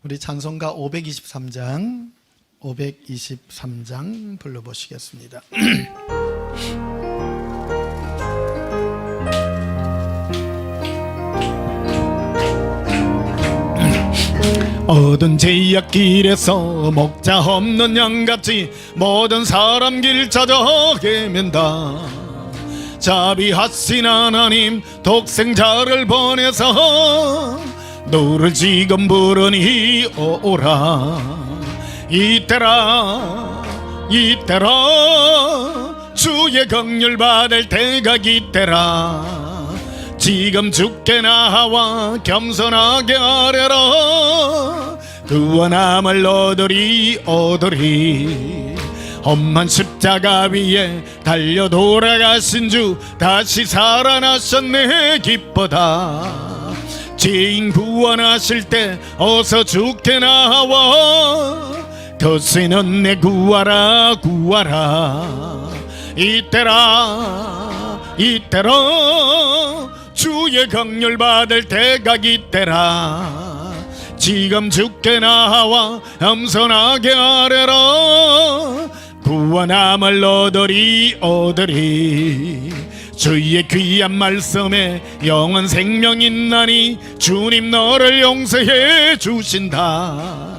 우리 찬송가 523장 불러보시겠습니다. 어두운 제약길에서 목자 없는 양같이 모든 사람 길 찾아 헤맨다. 자비하신 하나님 독생자를 보내서 너를 지금 부르니 오라. 이때라 주의 긍휼 받을 때가 이때라. 지금 주께 나와 겸손하게 아뢰라. 구원함을 얻으리. 험한 십자가 위에 달려 돌아가신 주 다시 살아나셨네. 기뻐다. 죄인 구원하실 때 어서 주께 나와. 거스는 내 구하라. 이때라 주의 긍휼 받을 때가 이때라. 지금 주께 나와 겸손하게 아뢰라. 구원함을 얻으리. 주의 귀한 말씀에 영원 생명 있나니 주님 너를 용서해 주신다.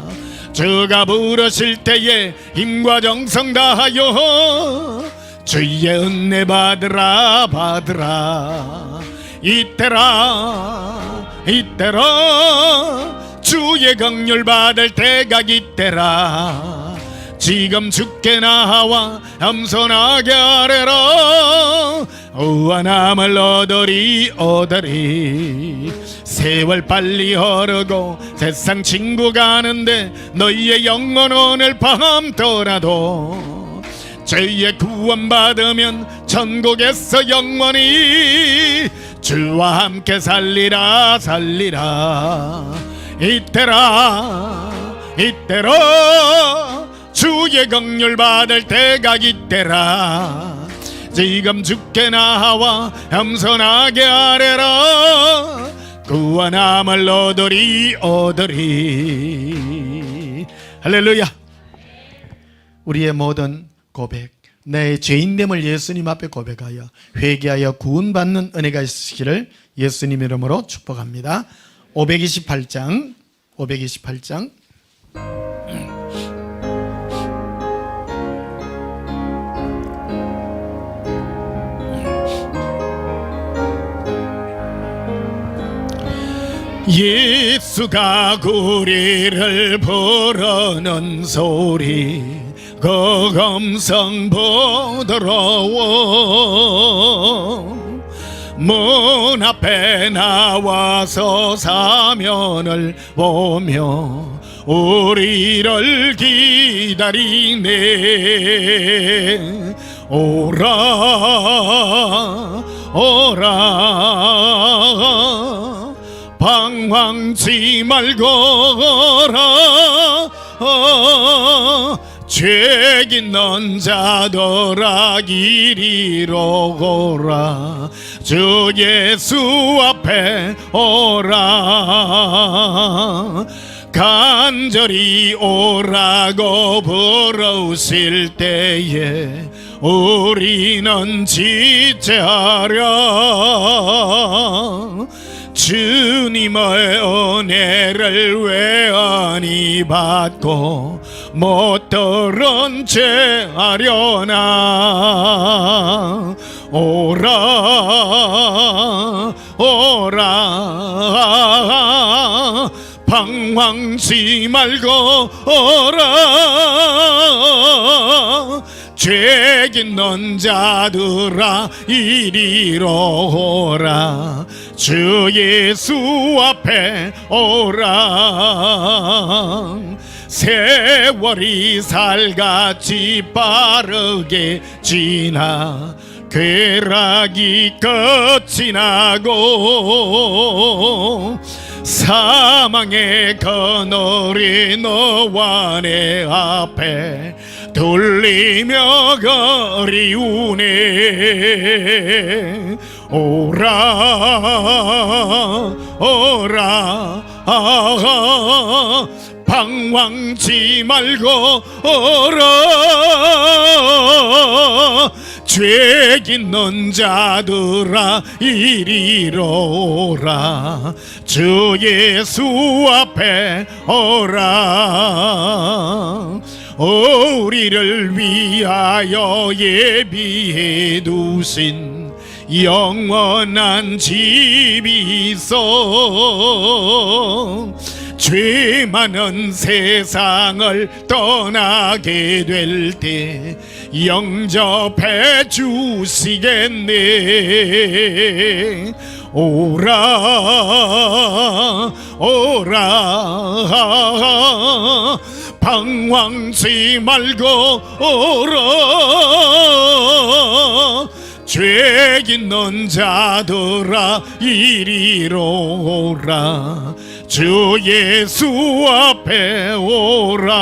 주가 부르실 때에 힘과 정성 다하여 주의 은혜 받으라. 이때라 주의 긍휼 받을 때가 이때라. 지금 주께 나와 겸손하게 아뢰라. 구원함을 얻으리. 세월 빨리 흐르고 세상 친구 가는데 너희의 영혼 오늘 밤 떠나도 주의 구원 받으면 천국에서 영원히 주와 함께 살리라. 이때라 주의 긍휼 받을 때가 이때라. 지금 주께 나와 겸손하게 아뢰라. 구원함을 얻으리. 할렐루야. 우리의 모든 고백, 내 죄인됨을 예수님 앞에 고백하여 회개하여 구원받는 은혜가 있으시기를 예수님 이름으로 축복합니다. 528장 예수가 우리를 부르는 소리 그 음성 부드러워. 문 앞에 나와서 사면을 보며 우리를 기다리네. 오라 방황치 말고 오라. 죄 있는 자들아 이리로 오라. 주 예수 앞에 오라. 간절히 오라고 부르실 때에 우리는 지체하려. 주님의 은혜를 외연히 받고 못 들은 채 하려나. 오라 방황치 말고 오라. 죄 있는 자들아 이리로 오라. 주 예수 앞에 오라. 세월이 살같이 빠르게 지나 쾌락이 끝이 나고 사망의 그늘이 너와 내 앞에 돌리며 그리우네. 오라 오라 방황치 말고 오라. 죄 있는 자들아 이리로 오라. 주 예수 앞에 오라. 우리를 위하여 예비해 두신 영원한 집이 있어. 죄 많은 세상을 떠나게 될 때 영접해 주시겠네. 오라 오라 방황치 말고 오라. 죄 있는 자들아 이리로 오라. 주 예수 앞에 오라.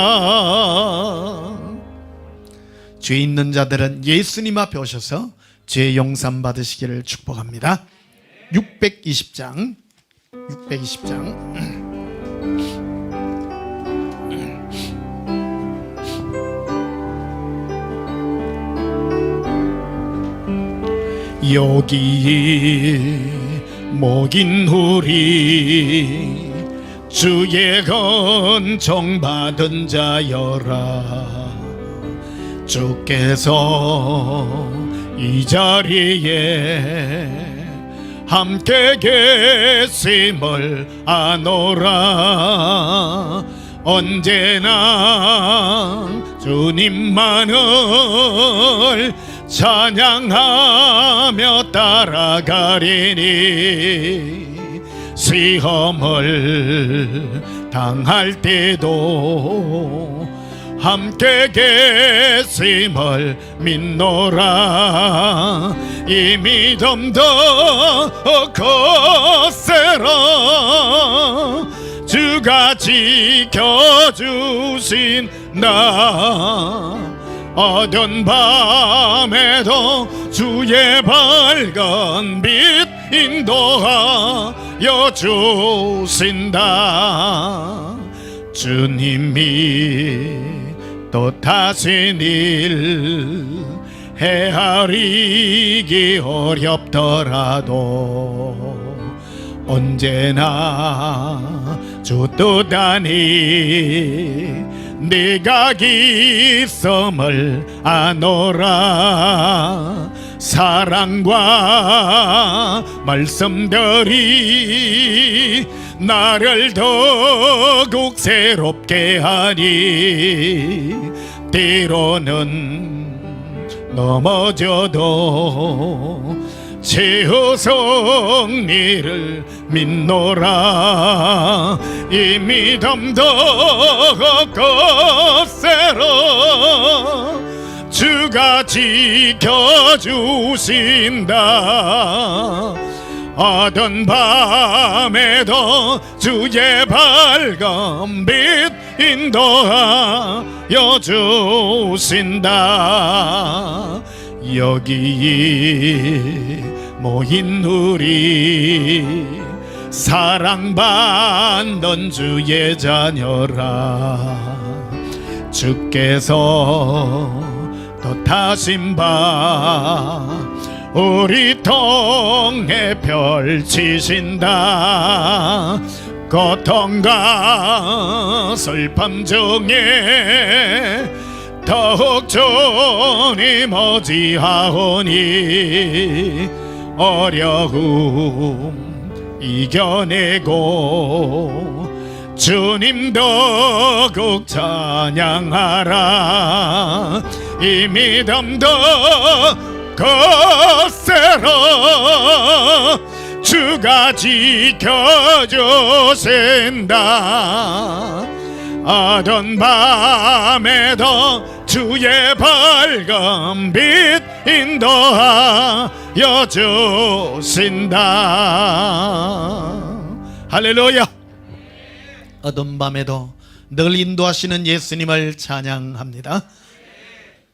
죄 있는 자들은 예수님 앞에 오셔서 죄 용산 받으시기를 축복합니다. 620장 여기 모인 우리 주의 은총 받은 자여라. 주께서 이 자리에 함께 계심을 아노라. 언제나 주님만을 찬양하며 따라가리니 시험을 당할 때도 함께 계심을 믿노라. 이 믿음도 거세라. 주가 지켜주신다. 어두운 밤에도 주의 밝은 빛 인도하여 주신다. 주님이 뜻하신 일 헤아리기 어렵더라도 언제나 주 뜻 안에 네가 있음을 아노라. 사랑과 말씀들이 나를 더욱 새롭게 하니 때로는 넘어져도 최후 승리를 믿노라. 이 믿음도 거세라. 주가 지켜주신다. 어두운 밤에도 주의 밝은 빛 인도하여 주신다. 여기 모인 우리 사랑받는 주의 자녀라. 주께서 뜻하신 바 우리 통해 펼치신다. 고통과 슬픔 중에 더욱 주님 어지하오니 어려움 이겨내고 주님 더욱 찬양하라. 이 믿음도 거세라. 주가 지켜주신다. 어두운 밤에도 주의 밝은 빛 인도하여 주신다. 할렐루야. 어두운 밤에도 늘 인도하시는 예수님을 찬양합니다.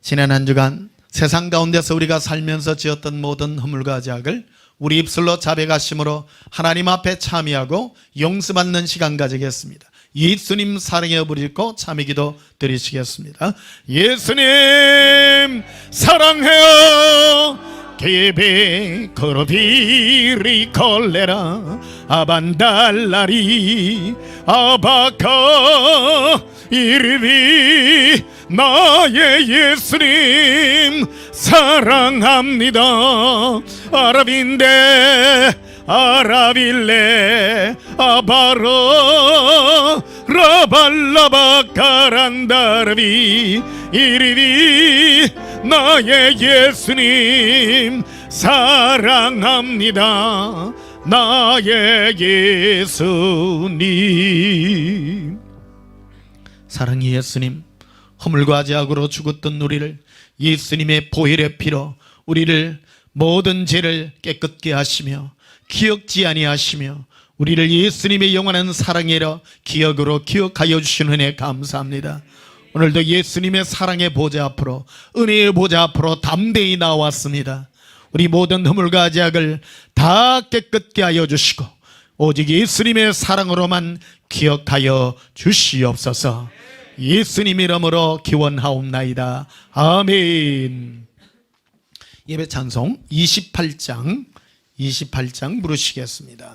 지난 한 주간 세상 가운데서 우리가 살면서 지었던 모든 허물과 죄악을 우리 입술로 자백하심으로 하나님 앞에 참여하고 용서받는 시간 가지겠습니다. 예수님 사랑해 부르고 참여 기도 드리시겠습니다. 예수님 사랑해요. Che corviri collera abandallari 아바카 이르리 나의 예수님 사랑합니다. 아라빈데 아라빌레 아바로 라발라바카란다르비 이리리 나의 예수님 사랑합니다. 나의 예수님. 사랑의 예수님, 허물과 죄악으로 죽었던 우리를 예수님의 보혈의 피로 우리를 모든 죄를 깨끗게 하시며 기억지 아니하시며 우리를 예수님의 영원한 사랑으로 기억하여 주신 은혜 감사합니다. 오늘도 예수님의 사랑의 보좌 앞으로, 은혜의 보좌 앞으로 담대히 나왔습니다. 우리 모든 허물과 죄악을 다 깨끗게 하여 주시고 오직 예수님의 사랑으로만 기억하여 주시옵소서. 예수님 이름으로 기원하옵나이다. 아멘. 예배 찬송 28장 부르시겠습니다.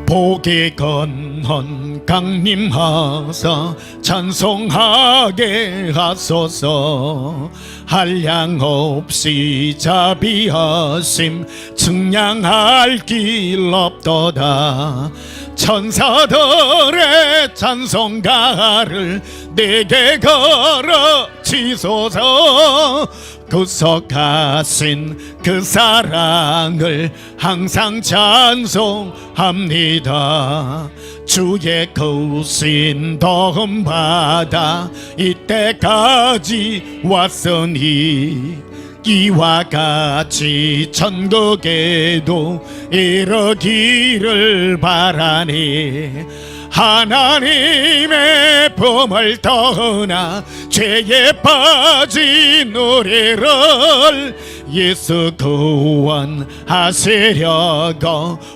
복이 건헌 강림하사 찬송하게 하소서. 한량 없이 자비하심 측량할 길 없도다. 천사들의 찬송가를 내게 걸어지소서. 구속하신 그 사랑을 항상 찬송합니다. 주의 거우신 도움 받아 이때까지 왔으니 이와 같이 천국에도 이르기를 바라니. 하나님의 품을 떠나 죄에 빠진 우리를 예수 구원하시려고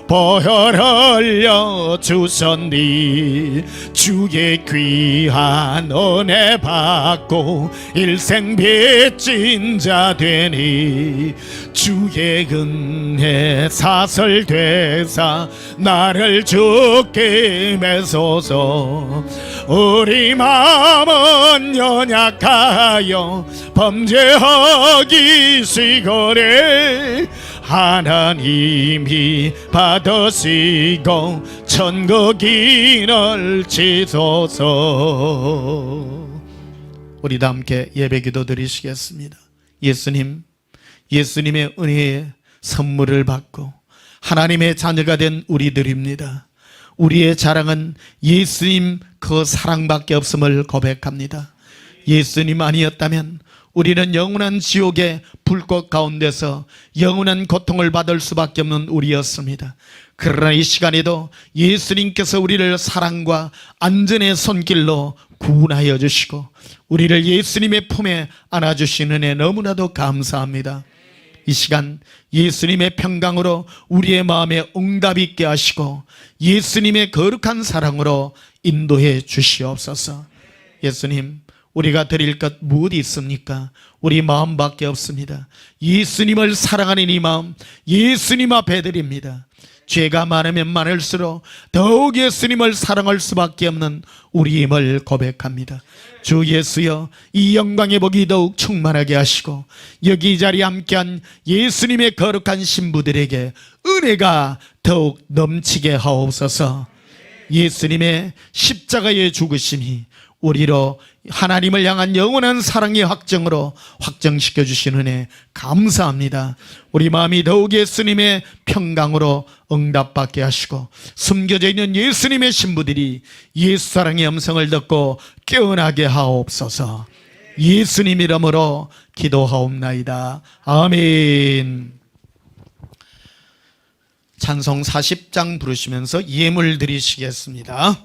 보혈 흘려 주셨니. 주의 귀한 은혜 받고 일생 빚진 자 되니. 주의 은혜 사설되사 나를 주께 매소서. 우리 마음은 연약하여 범죄하기 시거래. 하나님이 받으시고 천국인을 지소서. 우리 다 함께 예배기도 드리시겠습니다. 예수님의 은혜의 선물을 받고 하나님의 자녀가 된 우리들입니다. 우리의 자랑은 예수님 그 사랑밖에 없음을 고백합니다. 예수님 아니었다면 우리는 영원한 지옥의 불꽃 가운데서 영원한 고통을 받을 수밖에 없는 우리였습니다. 그러나 이 시간에도 예수님께서 우리를 사랑과 안전의 손길로 구원하여 주시고 우리를 예수님의 품에 안아주신 은혜 너무나도 감사합니다. 이 시간 예수님의 평강으로 우리의 마음에 응답 있게 하시고 예수님의 거룩한 사랑으로 인도해 주시옵소서. 예수님, 우리가 드릴 것 무엇이 있습니까? 우리 마음밖에 없습니다. 예수님을 사랑하는 이 마음 예수님 앞에 드립니다. 죄가 많으면 많을수록 더욱 예수님을 사랑할 수밖에 없는 우리임을 고백합니다. 주 예수여, 이 영광의 복이 더욱 충만하게 하시고 여기 이 자리에 함께한 예수님의 거룩한 신부들에게 은혜가 더욱 넘치게 하옵소서. 예수님의 십자가의 죽으심이 우리로 하나님을 향한 영원한 사랑의 확정으로 확정시켜 주신 은혜 감사합니다. 우리 마음이 더욱 예수님의 평강으로 응답받게 하시고 숨겨져 있는 예수님의 신부들이 예수 사랑의 음성을 듣고 깨어나게 하옵소서. 예수님 이름으로 기도하옵나이다. 아멘. 찬송 40장 부르시면서 예물 드리시겠습니다.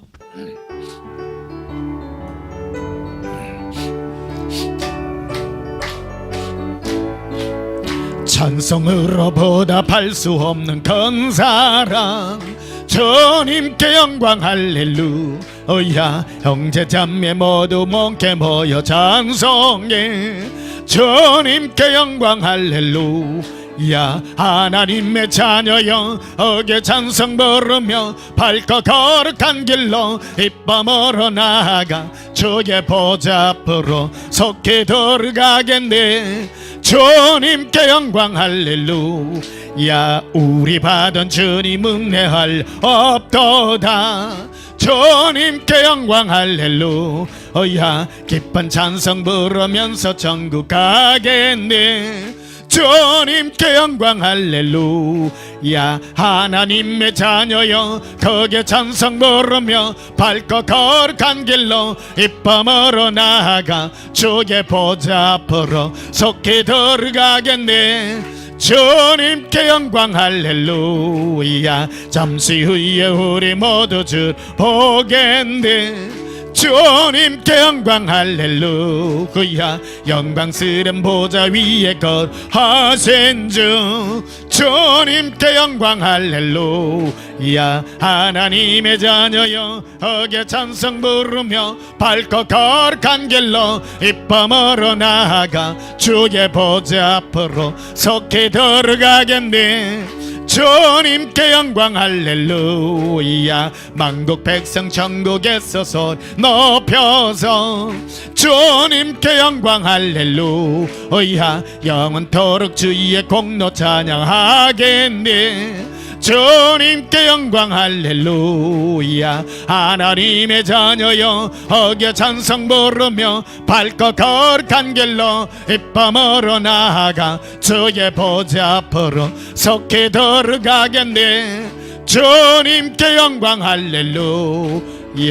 찬송으로 보답할 수 없는 큰 사랑, 주님께 영광 할렐루야. 형제 자매 모두 몸께 모여 찬송해. 주님께 영광 할렐루야. 하나님의 자녀여 어게 찬송 부르며 밝고 거룩한 길로 입밤으로 나아가 주의 보좌 앞으로 속히 들어가겠네. 주님께 영광 할렐루야. 우리 받은 주님 은혜할 없도다. 주님께 영광 할렐루야. 기쁜 찬송 부르면서 천국 가겠네. 주님께 영광 할렐루야. 하나님의 자녀여 거기에 찬송 부르며 밝고 거룩한 길로 입밤으로 나아가 주의 보좌 앞으로 속히 들어가겠네. 주님께 영광 할렐루야. 잠시 후에 우리 모두 주 보겠네. 주님께 영광 할렐루야. 영광스런 보좌 위에 거하신 주 주님께 영광 할렐루야. 하나님의 자녀여 어게 찬송 부르며 밝고 거룩한 길로 입밤으로 나아가 주의 보좌 앞으로 속히 들어가겠네. 주님께 영광 할렐루야. 만국 백성 천국에서 손 높여서 주님께 영광 할렐루야. 영원토록 주의 공로 찬양하겠네. 주님께 영광 할렐루야. 하나님의 자녀여 어겨 찬송 부르며 밝고 거룩한 길로 입밤으로 나아가 주의 보좌 앞으로 속히 들어가겠네. 주님께 영광 할렐루야.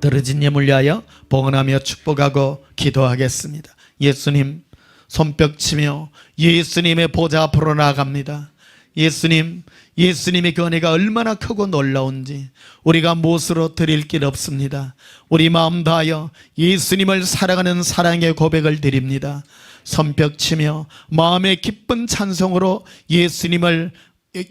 떨어진 예물 위하여 봉헌하며 축복하고 기도하겠습니다. 예수님 손뼉치며 예수님의 보좌 앞으로 나아갑니다. 예수님의 그 은혜가 얼마나 크고 놀라운지 우리가 무엇으로 드릴 길 없습니다. 우리 마음 다하여 예수님을 사랑하는 사랑의 고백을 드립니다. 손뼉치며 마음의 기쁜 찬송으로 예수님을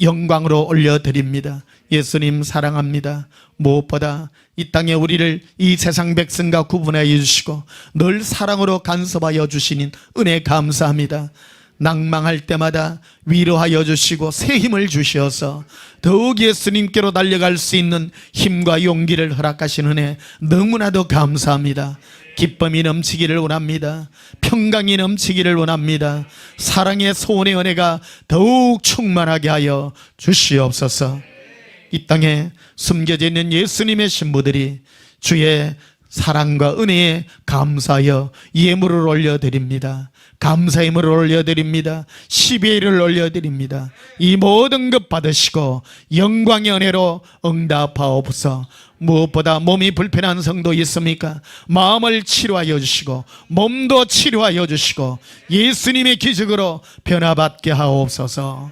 영광으로 올려드립니다. 예수님 사랑합니다. 무엇보다 이 땅에 우리를 이 세상 백성과 구분하여 주시고 늘 사랑으로 간섭하여 주시는 은혜 감사합니다. 낭망할 때마다 위로하여 주시고 새 힘을 주셔서 더욱 예수님께로 달려갈 수 있는 힘과 용기를 허락하신 은혜 너무나도 감사합니다. 기쁨이 넘치기를 원합니다. 평강이 넘치기를 원합니다. 사랑의 소원의 은혜가 더욱 충만하게 하여 주시옵소서. 이 땅에 숨겨져 있는 예수님의 신부들이 주의 사랑과 은혜에 감사하여 예물을 올려드립니다. 감사 예물을 올려드립니다. 12일을 올려드립니다. 이 모든 것 받으시고 영광의 은혜로 응답하옵소서. 무엇보다 몸이 불편한 성도 있습니까? 마음을 치료하여 주시고 몸도 치료하여 주시고 예수님의 기적으로 변화받게 하옵소서.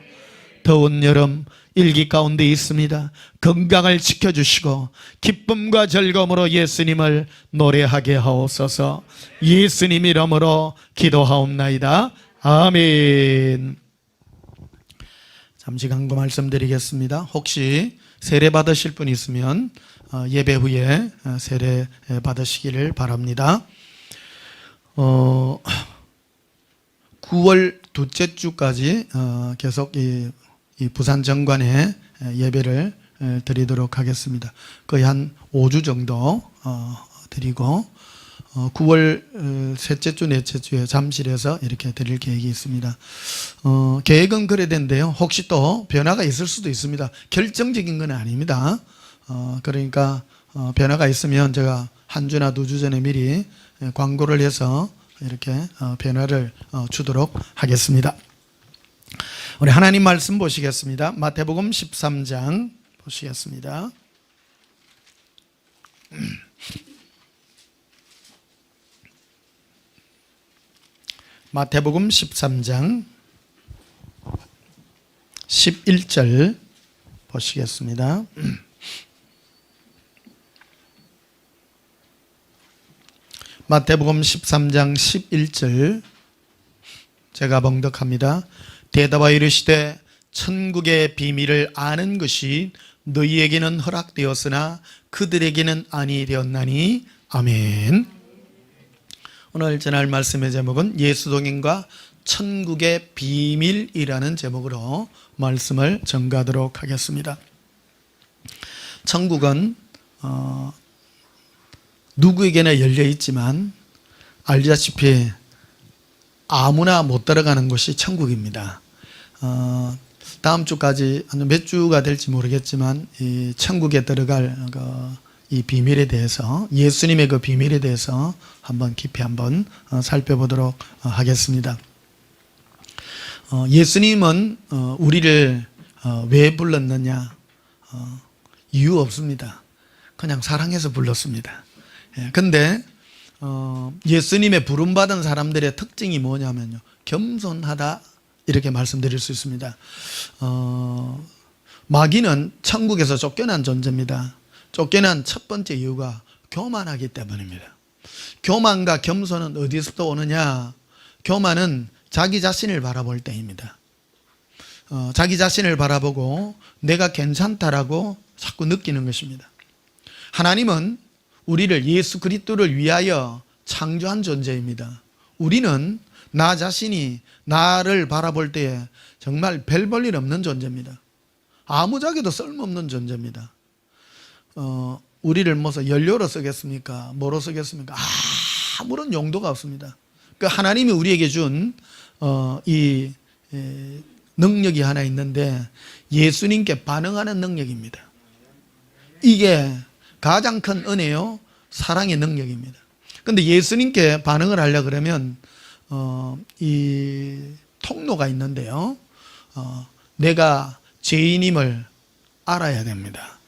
더운 여름 일기 가운데 있습니다. 건강을 지켜주시고 기쁨과 즐거움으로 예수님을 노래하게 하옵소서. 예수님 이름으로 기도하옵나이다. 아멘. 잠시 간구 말씀드리겠습니다. 혹시 세례 받으실 분 있으면 예배 후에 세례 받으시기를 바랍니다. 9월 둘째 주까지 계속 이 부산 정관에 예배를 드리도록 하겠습니다. 거의 한 5주 정도 드리고 9월 셋째 주 넷째 주에 잠실에서 이렇게 드릴 계획이 있습니다. 계획은 그래 된데요. 혹시 또 변화가 있을 수도 있습니다. 결정적인 건 아닙니다. 그러니까 변화가 있으면 제가 한 주나 두 주 전에 미리 광고를 해서 이렇게 변화를 주도록 하겠습니다. 우리 하나님 말씀 보시겠습니다. 마태복음 13장 보시겠습니다. 마태복음 13장 11절 보시겠습니다. 마태복음 13장 11절 제가 봉독합니다. 대답하여 이르시되 천국의 비밀을 아는 것이 너희에게는 허락되었으나 그들에게는 아니 되었나니. 아멘. 오늘 전할 말씀의 제목은 예수 동행과 천국의 비밀이라는 제목으로 말씀을 전가하도록 하겠습니다. 천국은 누구에게나 열려 있지만 알다시피 아무나 못 들어가는 곳이 천국입니다. 다음 주까지 몇 주가 될지 모르겠지만 이 천국에 들어갈 이 비밀에 대해서, 예수님의 그 비밀에 대해서 한번 깊이 한번 살펴보도록 하겠습니다. 예수님은 우리를 왜 불렀느냐? 이유 없습니다. 그냥 사랑해서 불렀습니다. 근데 예수님의 부름받은 사람들의 특징이 뭐냐면요, 겸손하다, 이렇게 말씀드릴 수 있습니다. 마귀는 천국에서 쫓겨난 존재입니다. 쫓겨난 첫 번째 이유가 교만하기 때문입니다. 교만과 겸손은 어디서부터 오느냐? 교만은 자기 자신을 바라볼 때입니다. 자기 자신을 바라보고 내가 괜찮다라고 자꾸 느끼는 것입니다. 하나님은 우리를 예수 그리스도를 위하여 창조한 존재입니다. 우리는 나 자신이 나를 바라볼 때에 정말 별 볼 일 없는 존재입니다. 아무짝에도 쓸모없는 존재입니다. 우리를 무슨 연료로 쓰겠습니까? 뭐로 쓰겠습니까? 아무런 용도가 없습니다. 그 하나님이 우리에게 준 이 능력이 하나 있는데 예수님께 반응하는 능력입니다. 이게 가장 큰 은혜요, 사랑의 능력입니다. 그런데 예수님께 반응을 하려 그러면 이 통로가 있는데요, 내가 죄인임을 알아야 됩니다.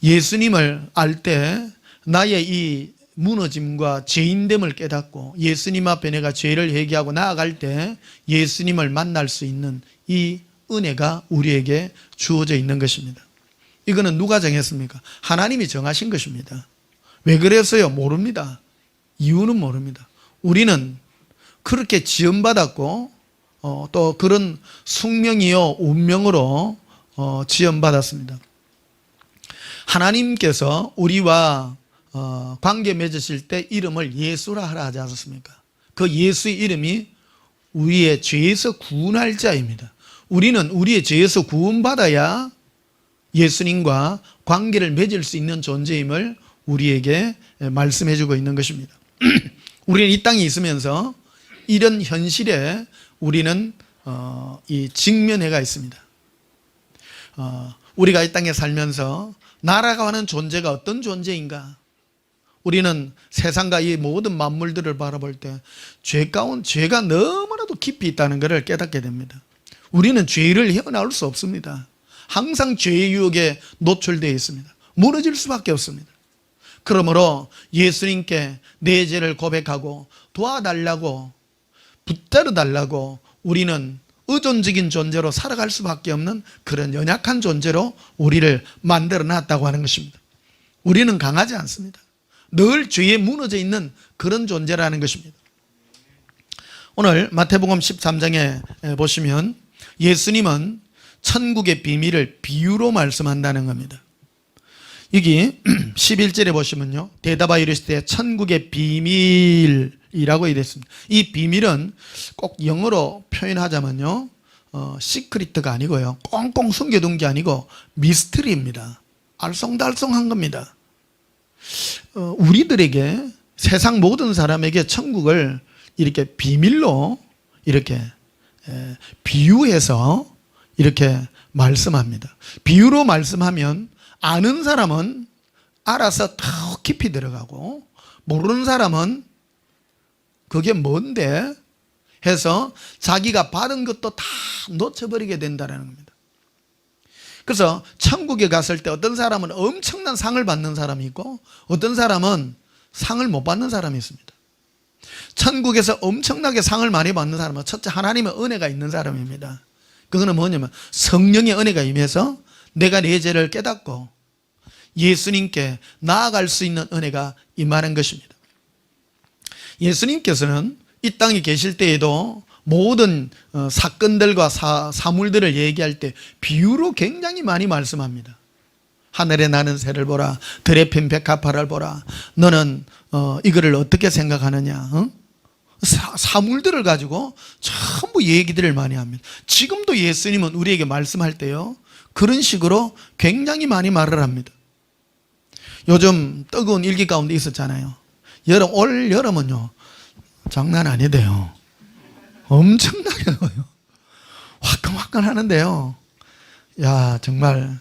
예수님을 알 때 나의 이 무너짐과 죄인됨을 깨닫고 예수님 앞에 내가 죄를 회개하고 나아갈 때 예수님을 만날 수 있는 이 은혜가 우리에게 주어져 있는 것입니다. 이거는 누가 정했습니까? 하나님이 정하신 것입니다. 왜 그래서요? 모릅니다. 이유는 모릅니다. 우리는 그렇게 지음받았고 또 그런 숙명이요 운명으로 지음받았습니다. 하나님께서 우리와 관계 맺으실 때 이름을 예수라 하라 하지 않았습니까? 그 예수의 이름이 우리의 죄에서 구원할 자입니다. 우리는 우리의 죄에서 구원받아야 예수님과 관계를 맺을 수 있는 존재임을 우리에게 말씀해 주고 있는 것입니다. 우리는 이 땅에 있으면서 이런 현실에 우리는 이 직면해가 있습니다. 우리가 이 땅에 살면서 나라가 하는 존재가 어떤 존재인가? 우리는 세상과 이 모든 만물들을 바라볼 때 죄가 너무나도 깊이 있다는 것을 깨닫게 됩니다. 우리는 죄를 헤어나올 수 없습니다. 항상 죄의 유혹에 노출되어 있습니다. 무너질 수밖에 없습니다. 그러므로 예수님께 내 죄를 고백하고 도와달라고, 붙들어 달라고 우리는 의존적인 존재로 살아갈 수밖에 없는 그런 연약한 존재로 우리를 만들어 놨다고 하는 것입니다. 우리는 강하지 않습니다. 늘 죄에 무너져 있는 그런 존재라는 것입니다. 오늘 마태복음 13장에 보시면 예수님은 천국의 비밀을 비유로 말씀한다는 겁니다. 여기 11절에 보시면요, 대답하여 이르시되 천국의 비밀이라고 이랬습니다. 이 비밀은 꼭 영어로 표현하자면요, 시크릿가 아니고요, 꽁꽁 숨겨둔 게 아니고 미스터리입니다. 알쏭달쏭한 겁니다. 우리들에게, 세상 모든 사람에게 천국을 이렇게 비밀로 이렇게 비유해서 이렇게 말씀합니다. 비유로 말씀하면 아는 사람은 알아서 더 깊이 들어가고, 모르는 사람은 그게 뭔데 해서 자기가 받은 것도 다 놓쳐버리게 된다는 겁니다. 그래서 천국에 갔을 때 어떤 사람은 엄청난 상을 받는 사람이 있고 어떤 사람은 상을 못 받는 사람이 있습니다. 천국에서 엄청나게 상을 많이 받는 사람은 첫째 하나님의 은혜가 있는 사람입니다. 그거는 뭐냐면 성령의 은혜가 임해서 내가 내 죄를 깨닫고 예수님께 나아갈 수 있는 은혜가 임하는 것입니다. 예수님께서는 이 땅에 계실 때에도 모든 사건들과 사물들을 얘기할 때 비유로 굉장히 많이 말씀합니다. 하늘에 나는 새를 보라, 들에 핀 백합화를 보라. 너는 이거를 어떻게 생각하느냐? 사물들을 가지고 전부 얘기들을 많이 합니다. 지금도 예수님은 우리에게 말씀할 때요, 그런 식으로 굉장히 많이 말을 합니다. 요즘 뜨거운 일기 가운데 있었잖아요. 올 여름은요 장난 아니대요. 엄청나게 더워요. 화끈화끈 하는데요, 야 정말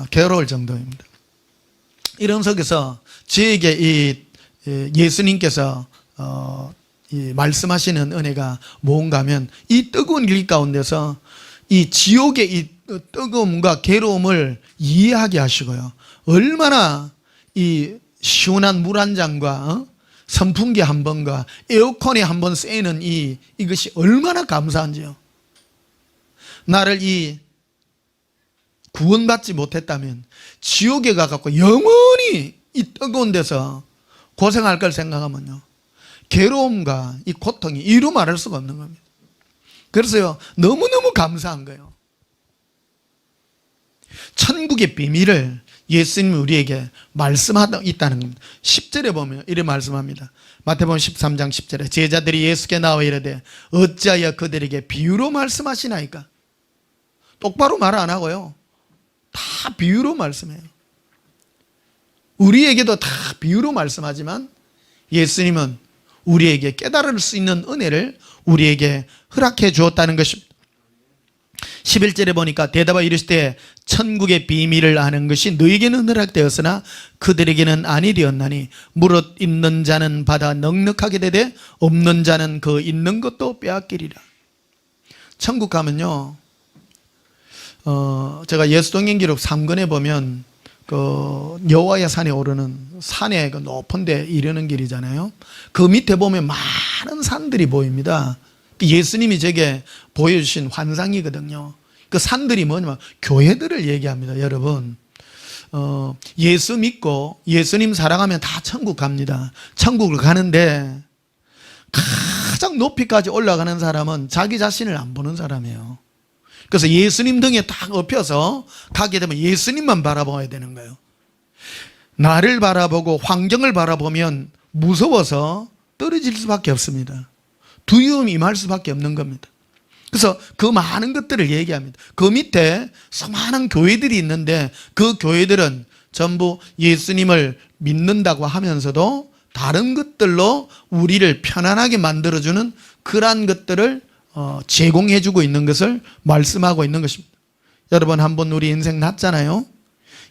괴로울 정도입니다. 이런 속에서 저에게 이 예수님께서 이 말씀하시는 은혜가 뭔가 하면 이 뜨거운 길 가운데서 이 지옥의 이 뜨거움과 괴로움을 이해하게 하시고요, 얼마나 이 시원한 물 한 잔과 선풍기 한 번과 에어컨에 한 번 쐬는 이것이 얼마나 감사한지요. 나를 이 구원받지 못했다면 지옥에 가갖고 영원히 이 뜨거운 데서 고생할 걸 생각하면요, 괴로움과 이 고통이 이루 말할 수가 없는 겁니다. 그래서요 너무너무 감사한 거예요. 천국의 비밀을 예수님이 우리에게 말씀하고 있다는 겁니다. 10절에 보면 이렇게 말씀합니다. 마태복음 13장 10절에 제자들이 예수께 나와 이르되 어찌하여 그들에게 비유로 말씀하시나이까? 똑바로 말 안 하고요, 다 비유로 말씀해요. 우리에게도 다 비유로 말씀하지만 예수님은 우리에게 깨달을 수 있는 은혜를 우리에게 허락해 주었다는 것입니다. 11절에 보니까 대답하여 이르시되 천국의 비밀을 아는 것이 너희에게는 허락되었으나 그들에게는 아니 되었나니 무릇 있는 자는 받아 넉넉하게 되되 없는 자는 그 있는 것도 빼앗기리라. 천국 가면요, 제가 예수동행기록 3권에 보면 그 여호와의 산에 오르는 산에 그 높은 데 이르는 길이잖아요. 그 밑에 보면 많은 산들이 보입니다. 예수님이 제게 보여주신 환상이거든요. 그 산들이 뭐냐면 교회들을 얘기합니다. 여러분, 예수 믿고 예수님 사랑하면 다 천국 갑니다. 천국을 가는데 가장 높이까지 올라가는 사람은 자기 자신을 안 보는 사람이에요. 그래서 예수님 등에 딱 엎여서 가게 되면 예수님만 바라봐야 되는 거예요. 나를 바라보고 환경을 바라보면 무서워서 떨어질 수밖에 없습니다. 두려움이 임할 수밖에 없는 겁니다. 그래서 그 많은 것들을 얘기합니다. 그 밑에 수많은 교회들이 있는데 그 교회들은 전부 예수님을 믿는다고 하면서도 다른 것들로 우리를 편안하게 만들어주는 그러한 것들을 제공해주고 있는 것을 말씀하고 있는 것입니다. 여러분, 한번 우리 인생 났잖아요.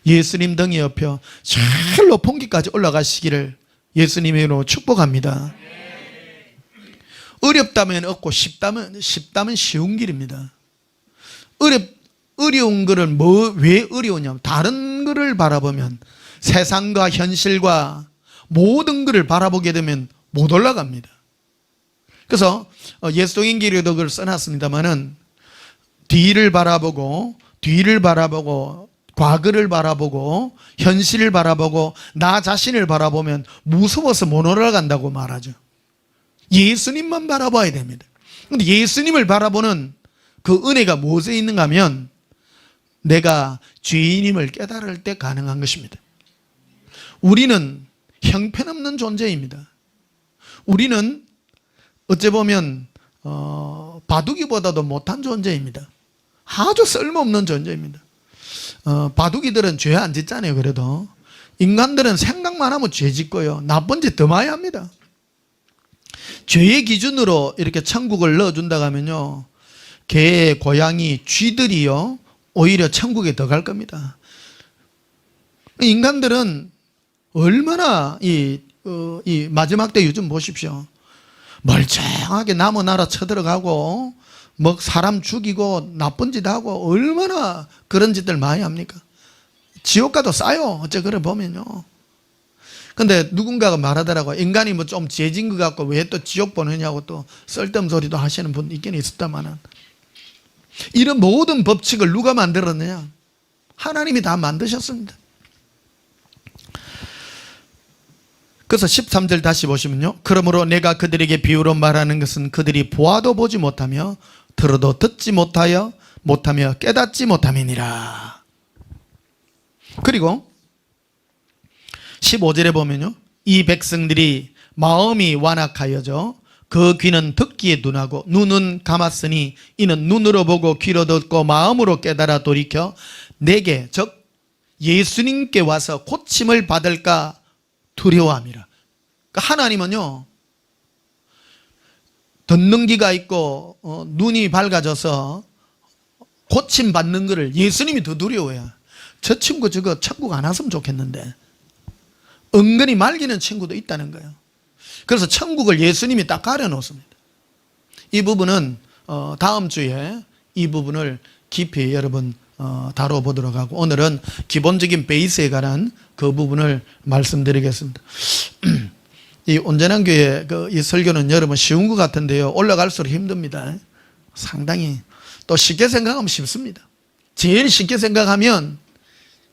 예수님 등에 엎여 제일 높은 길까지 올라가시기를 예수님의 이름으로 축복합니다. 어렵다면 없고 쉽다면 쉬운 길입니다. 어려운 거를 왜 어려우냐면 다른 거를 바라보면 세상과 현실과 모든 거를 바라보게 되면 못 올라갑니다. 그래서 예수동행기에도 그걸 써놨습니다만은 뒤를 바라보고 과거를 바라보고 현실을 바라보고 나 자신을 바라보면 무서워서 못 올라간다고 말하죠. 예수님만 바라봐야 됩니다. 그런데 예수님을 바라보는 그 은혜가 무엇에 있는가 하면 내가 죄인임을 깨달을 때 가능한 것입니다. 우리는 형편없는 존재입니다. 우리는 어찌 보면 바둑이보다도 못한 존재입니다. 아주 쓸모없는 존재입니다. 바둑이들은 죄 안 짓잖아요. 그래도 인간들은 생각만 하면 죄 짓고요, 나쁜 짓 더 많이 합니다. 죄의 기준으로 이렇게 천국을 넣어준다고 하면요, 개, 고양이, 쥐들이요 오히려 천국에 더 갈 겁니다. 인간들은 얼마나 이 마지막 때 요즘 보십시오. 멀쩡하게 남의 나라 쳐들어가고 뭐 사람 죽이고 나쁜 짓 하고 얼마나 그런 짓들 많이 합니까? 지옥 가도 싸요. 어째 그래 보면요. 근데 누군가가 말하더라고. 인간이 뭐 좀 죄진 것 같고 왜 또 지옥 보느냐고 또 쓸데없는 소리도 하시는 분 있긴 있었다마는, 이런 모든 법칙을 누가 만들었느냐? 하나님이 다 만드셨습니다. 그래서 13절 다시 보시면요. 그러므로 내가 그들에게 비유로 말하는 것은 그들이 보아도 보지 못하며 들어도 듣지 못하며 깨닫지 못함이니라. 그리고 15절에 보면요. 이 백성들이 마음이 완악하여져 그 귀는 듣기에 둔하고 눈은 감았으니 이는 눈으로 보고 귀로 듣고 마음으로 깨달아 돌이켜 내게 즉 예수님께 와서 고침을 받을까 두려워함이라. 그러니까 하나님은요, 듣는 귀가 있고 눈이 밝아져서 고침 받는 것을 예수님이 더 두려워해요. 저 친구 저거 천국 안 왔으면 좋겠는데 은근히 말기는 친구도 있다는 거예요. 그래서 천국을 예수님이 딱 가려놓습니다. 이 부분은 다음 주에 이 부분을 깊이 여러분 다뤄보도록 하고, 오늘은 기본적인 베이스에 관한 그 부분을 말씀드리겠습니다. 이 온전한 교회 이 설교는 여러분 쉬운 것 같은데요, 올라갈수록 힘듭니다. 상당히 또 쉽게 생각하면 쉽습니다. 제일 쉽게 생각하면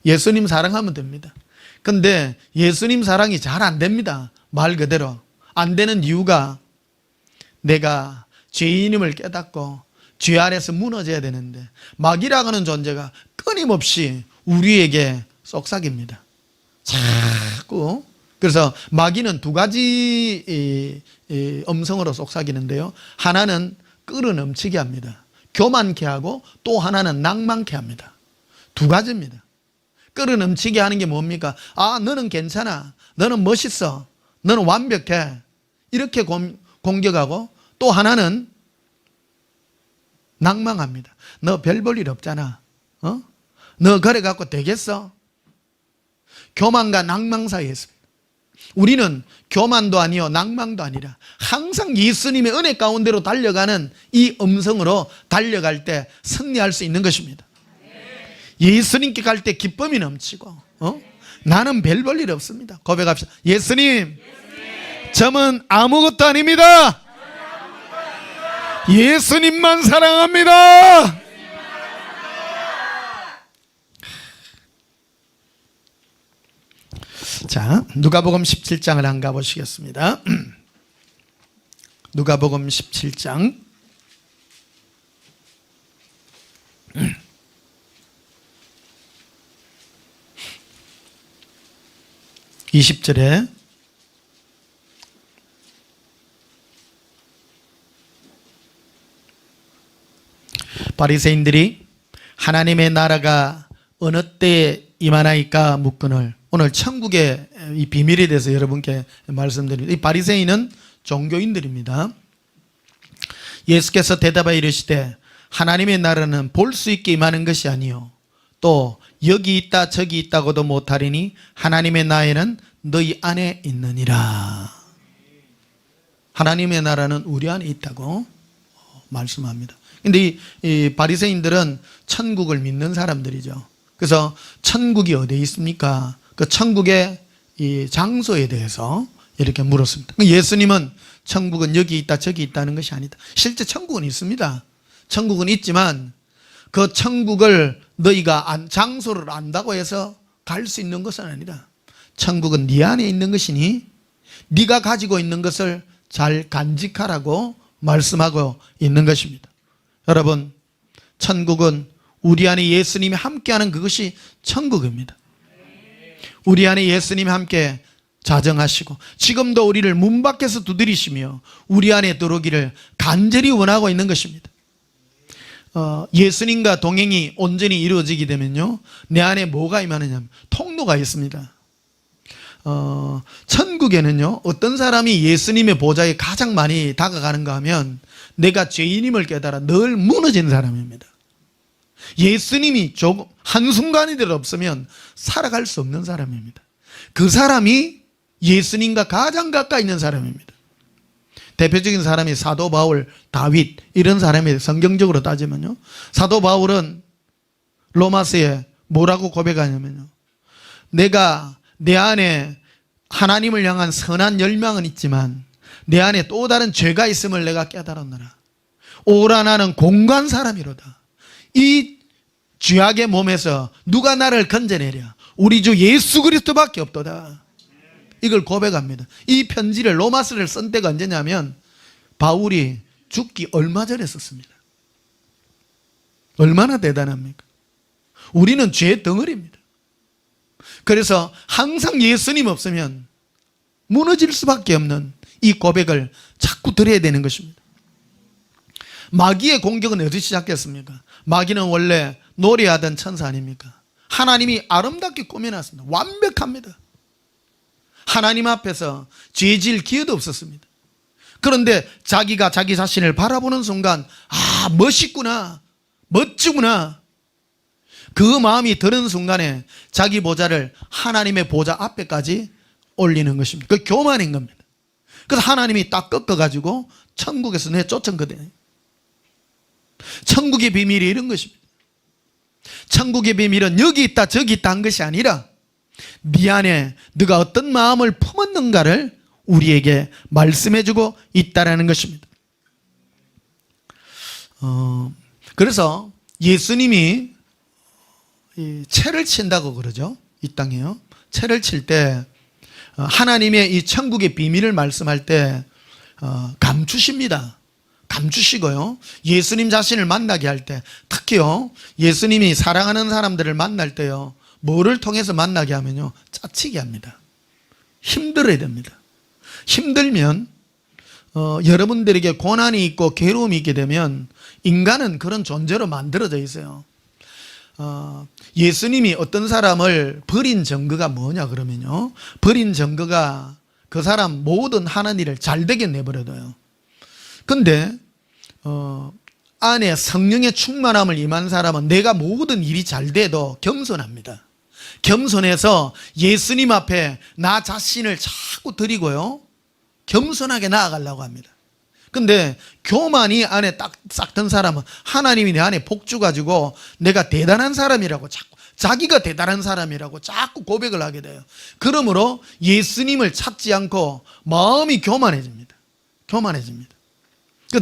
예수님 사랑하면 됩니다. 근데 예수님 사랑이 잘 안 됩니다. 말 그대로 안 되는 이유가, 내가 죄인임을 깨닫고 죄 아래서 무너져야 되는데 마귀라고 하는 존재가 끊임없이 우리에게 속삭입니다. 자꾸. 그래서 마귀는 두 가지 음성으로 속삭이는데요, 하나는 끌어넘치게 합니다. 교만케 하고 또 하나는 낭만케 합니다. 두 가지입니다. 끌어넘치게 하는 게 뭡니까? 아, 너는 괜찮아, 너는 멋있어, 너는 완벽해, 이렇게 공격하고, 또 하나는 낭망합니다. 너 별 볼 일 없잖아. 너 그래 갖고 되겠어? 교만과 낭망 사이에 있습니다. 우리는 교만도 아니요 낭망도 아니라 항상 예수님의 은혜 가운데로 달려가는 이 음성으로 달려갈 때 승리할 수 있는 것입니다. 예수님께 갈 때 기쁨이 넘치고 나는 별 볼 일 없습니다. 고백합시다. 예수님, 저는 아무것도 아닙니다. 예수님만 사랑합니다. 자, 누가복음 17장을 한 가보시겠습니다. 누가복음 17장 20절에 바리새인들이 하나님의 나라가 어느 때에 임하나이까 묻거늘, 오늘 천국의 이 비밀에 대해서 여러분께 말씀드립니다. 이 바리새인은 종교인들입니다. 예수께서 대답하여 이르시되 하나님의 나라는 볼 수 있게 임하는 것이 아니요 또 여기 있다 저기 있다고도 못하리니 하나님의 나라는 너희 안에 있느니라. 하나님의 나라는 우리 안에 있다고 말씀합니다. 근데 이 바리새인들은 천국을 믿는 사람들이죠. 그래서 천국이 어디에 있습니까? 그 천국의 이 장소에 대해서 이렇게 물었습니다. 예수님은 천국은 여기 있다 저기 있다는 것이 아니다. 실제 천국은 있습니다. 천국은 있지만 그 천국을 너희가 장소를 안다고 해서 갈 수 있는 것은 아니다. 천국은 네 안에 있는 것이니 네가 가지고 있는 것을 잘 간직하라고 말씀하고 있는 것입니다. 여러분, 천국은 우리 안에 예수님이 함께하는 그것이 천국입니다. 우리 안에 예수님이 함께 자정하시고 지금도 우리를 문 밖에서 두드리시며 우리 안에 들어오기를 간절히 원하고 있는 것입니다. 예수님과 동행이 온전히 이루어지게 되면요, 내 안에 뭐가 임하느냐면 통로가 있습니다. 천국에는요, 어떤 사람이 예수님의 보좌에 가장 많이 다가가는가 하면 내가 죄인임을 깨달아 늘 무너진 사람입니다. 예수님이 조금 한순간이라도 없으면 살아갈 수 없는 사람입니다. 그 사람이 예수님과 가장 가까이 있는 사람입니다. 대표적인 사람이 사도 바울, 다윗 이런 사람이 성경적으로 따지면요. 사도 바울은 로마서에 뭐라고 고백하냐면요. 내가 내 안에 하나님을 향한 선한 열망은 있지만 내 안에 또 다른 죄가 있음을 내가 깨달았노라. 오라 나는 공고한 사람이로다. 이 죄악의 몸에서 누가 나를 건져내랴. 우리 주 예수 그리스도밖에 없도다. 이걸 고백합니다. 이 편지를 로마서를 쓴 때가 언제냐면 바울이 죽기 얼마 전에 썼습니다. 얼마나 대단합니까? 우리는 죄의 덩어리입니다. 그래서 항상 예수님 없으면 무너질 수밖에 없는 이 고백을 자꾸 드려야 되는 것입니다. 마귀의 공격은 어디서 시작했습니까? 마귀는 원래 노래하던 천사 아닙니까? 하나님이 아름답게 꾸며놨습니다. 완벽합니다. 하나님 앞에서 죄질 기회도 없었습니다. 그런데 자기가 자기 자신을 바라보는 순간 아 멋있구나, 멋지구나, 그 마음이 드는 순간에 자기 보좌를 하나님의 보좌 앞에까지 올리는 것입니다. 그 교만인 겁니다. 그래서 하나님이 딱 꺾어가지고 천국에서 내쫓았거든요. 천국의 비밀이 이런 것입니다. 천국의 비밀은 여기 있다 저기 있다 한 것이 아니라 네 안에 네가 어떤 마음을 품었는가를 우리에게 말씀해주고 있다라는 것입니다. 그래서 예수님이 채를 친다고 그러죠. 이 땅에요. 채를 칠 때 하나님의 이 천국의 비밀을 말씀할 때 감추십니다. 감추시고요. 예수님 자신을 만나게 할 때 특히요. 예수님이 사랑하는 사람들을 만날 때요. 뭐를 통해서 만나게 하면요. 짜치게 합니다. 힘들어야 됩니다. 힘들면 여러분들에게 고난이 있고 괴로움이 있게 되면 인간은 그런 존재로 만들어져 있어요. 예수님이 어떤 사람을 버린 증거가 뭐냐 그러면요. 버린 증거가 그 사람 모든 하는 일을 잘되게 내버려둬요. 근데 안에 성령의 충만함을 임한 사람은 내가 모든 일이 잘 돼도 겸손합니다. 겸손해서 예수님 앞에 나 자신을 자꾸 드리고요. 겸손하게 나아가려고 합니다. 근데 교만이 안에 딱 싹 든 사람은 하나님이 내 안에 복 주가지고 내가 대단한 사람이라고 자기가 대단한 사람이라고 자꾸 고백을 하게 돼요. 그러므로 예수님을 찾지 않고 마음이 교만해집니다. 교만해집니다.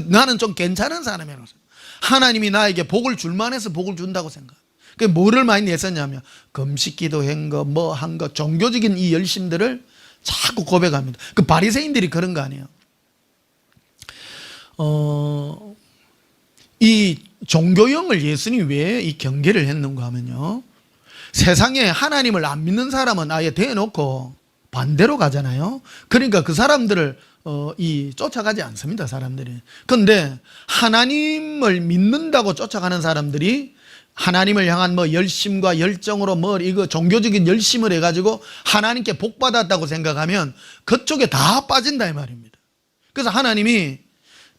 나는 좀 괜찮은 사람이라고 생각해요. 하나님이 나에게 복을 줄만 해서 복을 준다고 생각해요. 뭐를 많이 냈었냐면 금식기도 한 거 뭐 한 거 종교적인 이 열심들을 자꾸 고백합니다. 그 바리새인들이 그런 거 아니에요. 이 종교형을 예수님이 왜 이 경계를 했는가 하면요. 세상에 하나님을 안 믿는 사람은 아예 대놓고 반대로 가잖아요. 그러니까 그 사람들을 쫓아가지 않습니다. 사람들이. 그런데 하나님을 믿는다고 쫓아가는 사람들이 하나님을 향한 뭐 열심과 열정으로 뭐 이거 종교적인 열심을 해가지고 하나님께 복 받았다고 생각하면 그쪽에 다 빠진다 이 말입니다. 그래서 하나님이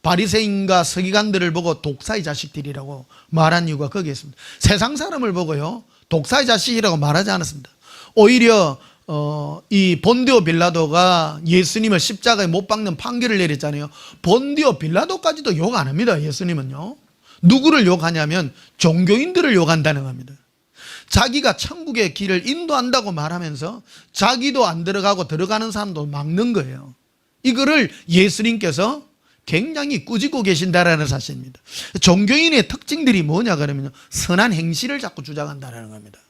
바리새인과 서기관들을 보고 독사의 자식들이라고 말한 이유가 거기에 있습니다. 세상 사람을 보고요 독사의 자식이라고 말하지 않았습니다. 오히려 이 본디오 빌라도가 예수님을 십자가에 못 박는 판결을 내렸잖아요. 본디오 빌라도까지도 욕 안 합니다. 예수님은요. 누구를 욕하냐면 종교인들을 욕한다는 겁니다. 자기가 천국의 길을 인도한다고 말하면서 자기도 안 들어가고 들어가는 사람도 막는 거예요. 이거를 예수님께서 굉장히 꾸짖고 계신다라는 사실입니다. 종교인의 특징들이 뭐냐 그러면요. 선한 행실을 자꾸 주장한다는 겁니다.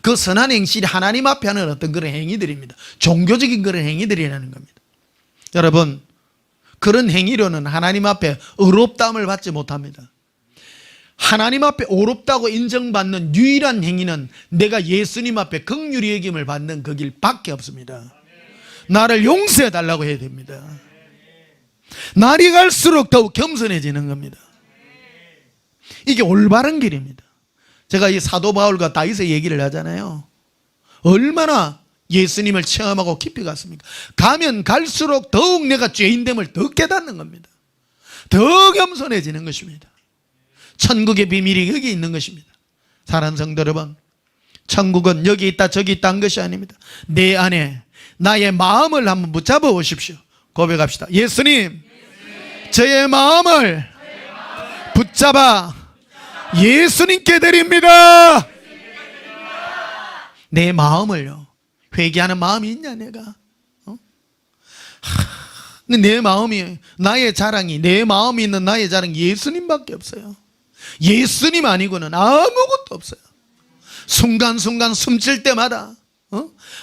그 선한 행실이 하나님 앞에 하는 어떤 그런 행위들입니다. 종교적인 그런 행위들이라는 겁니다. 여러분, 그런 행위로는 하나님 앞에 의롭다함을 받지 못합니다. 하나님 앞에 의롭다고 인정받는 유일한 행위는 내가 예수님 앞에 긍휼히 여김을 받는 그 길밖에 없습니다. 나를 용서해 달라고 해야 됩니다. 날이 갈수록 더욱 겸손해지는 겁니다. 이게 올바른 길입니다. 제가 이 사도 바울과 다윗의 얘기를 하잖아요. 얼마나 예수님을 체험하고 깊이 갔습니까? 가면 갈수록 더욱 내가 죄인됨을 더 깨닫는 겁니다. 더 겸손해지는 것입니다. 천국의 비밀이 여기 있는 것입니다. 사랑하는 성도 여러분, 천국은 여기 있다 저기 있다 한 것이 아닙니다. 내 안에 나의 마음을 한번 붙잡아 보십시오. 고백합시다. 예수님, 저의 마음을 붙잡아 예수님께 드립니다. 내 마음을요, 회개하는 마음이 있냐 내가? 내 마음이, 나의 자랑이, 내 마음이 있는 나의 자랑이 예수님밖에 없어요. 예수님 아니고는 아무것도 없어요. 순간순간 숨쉴 때마다,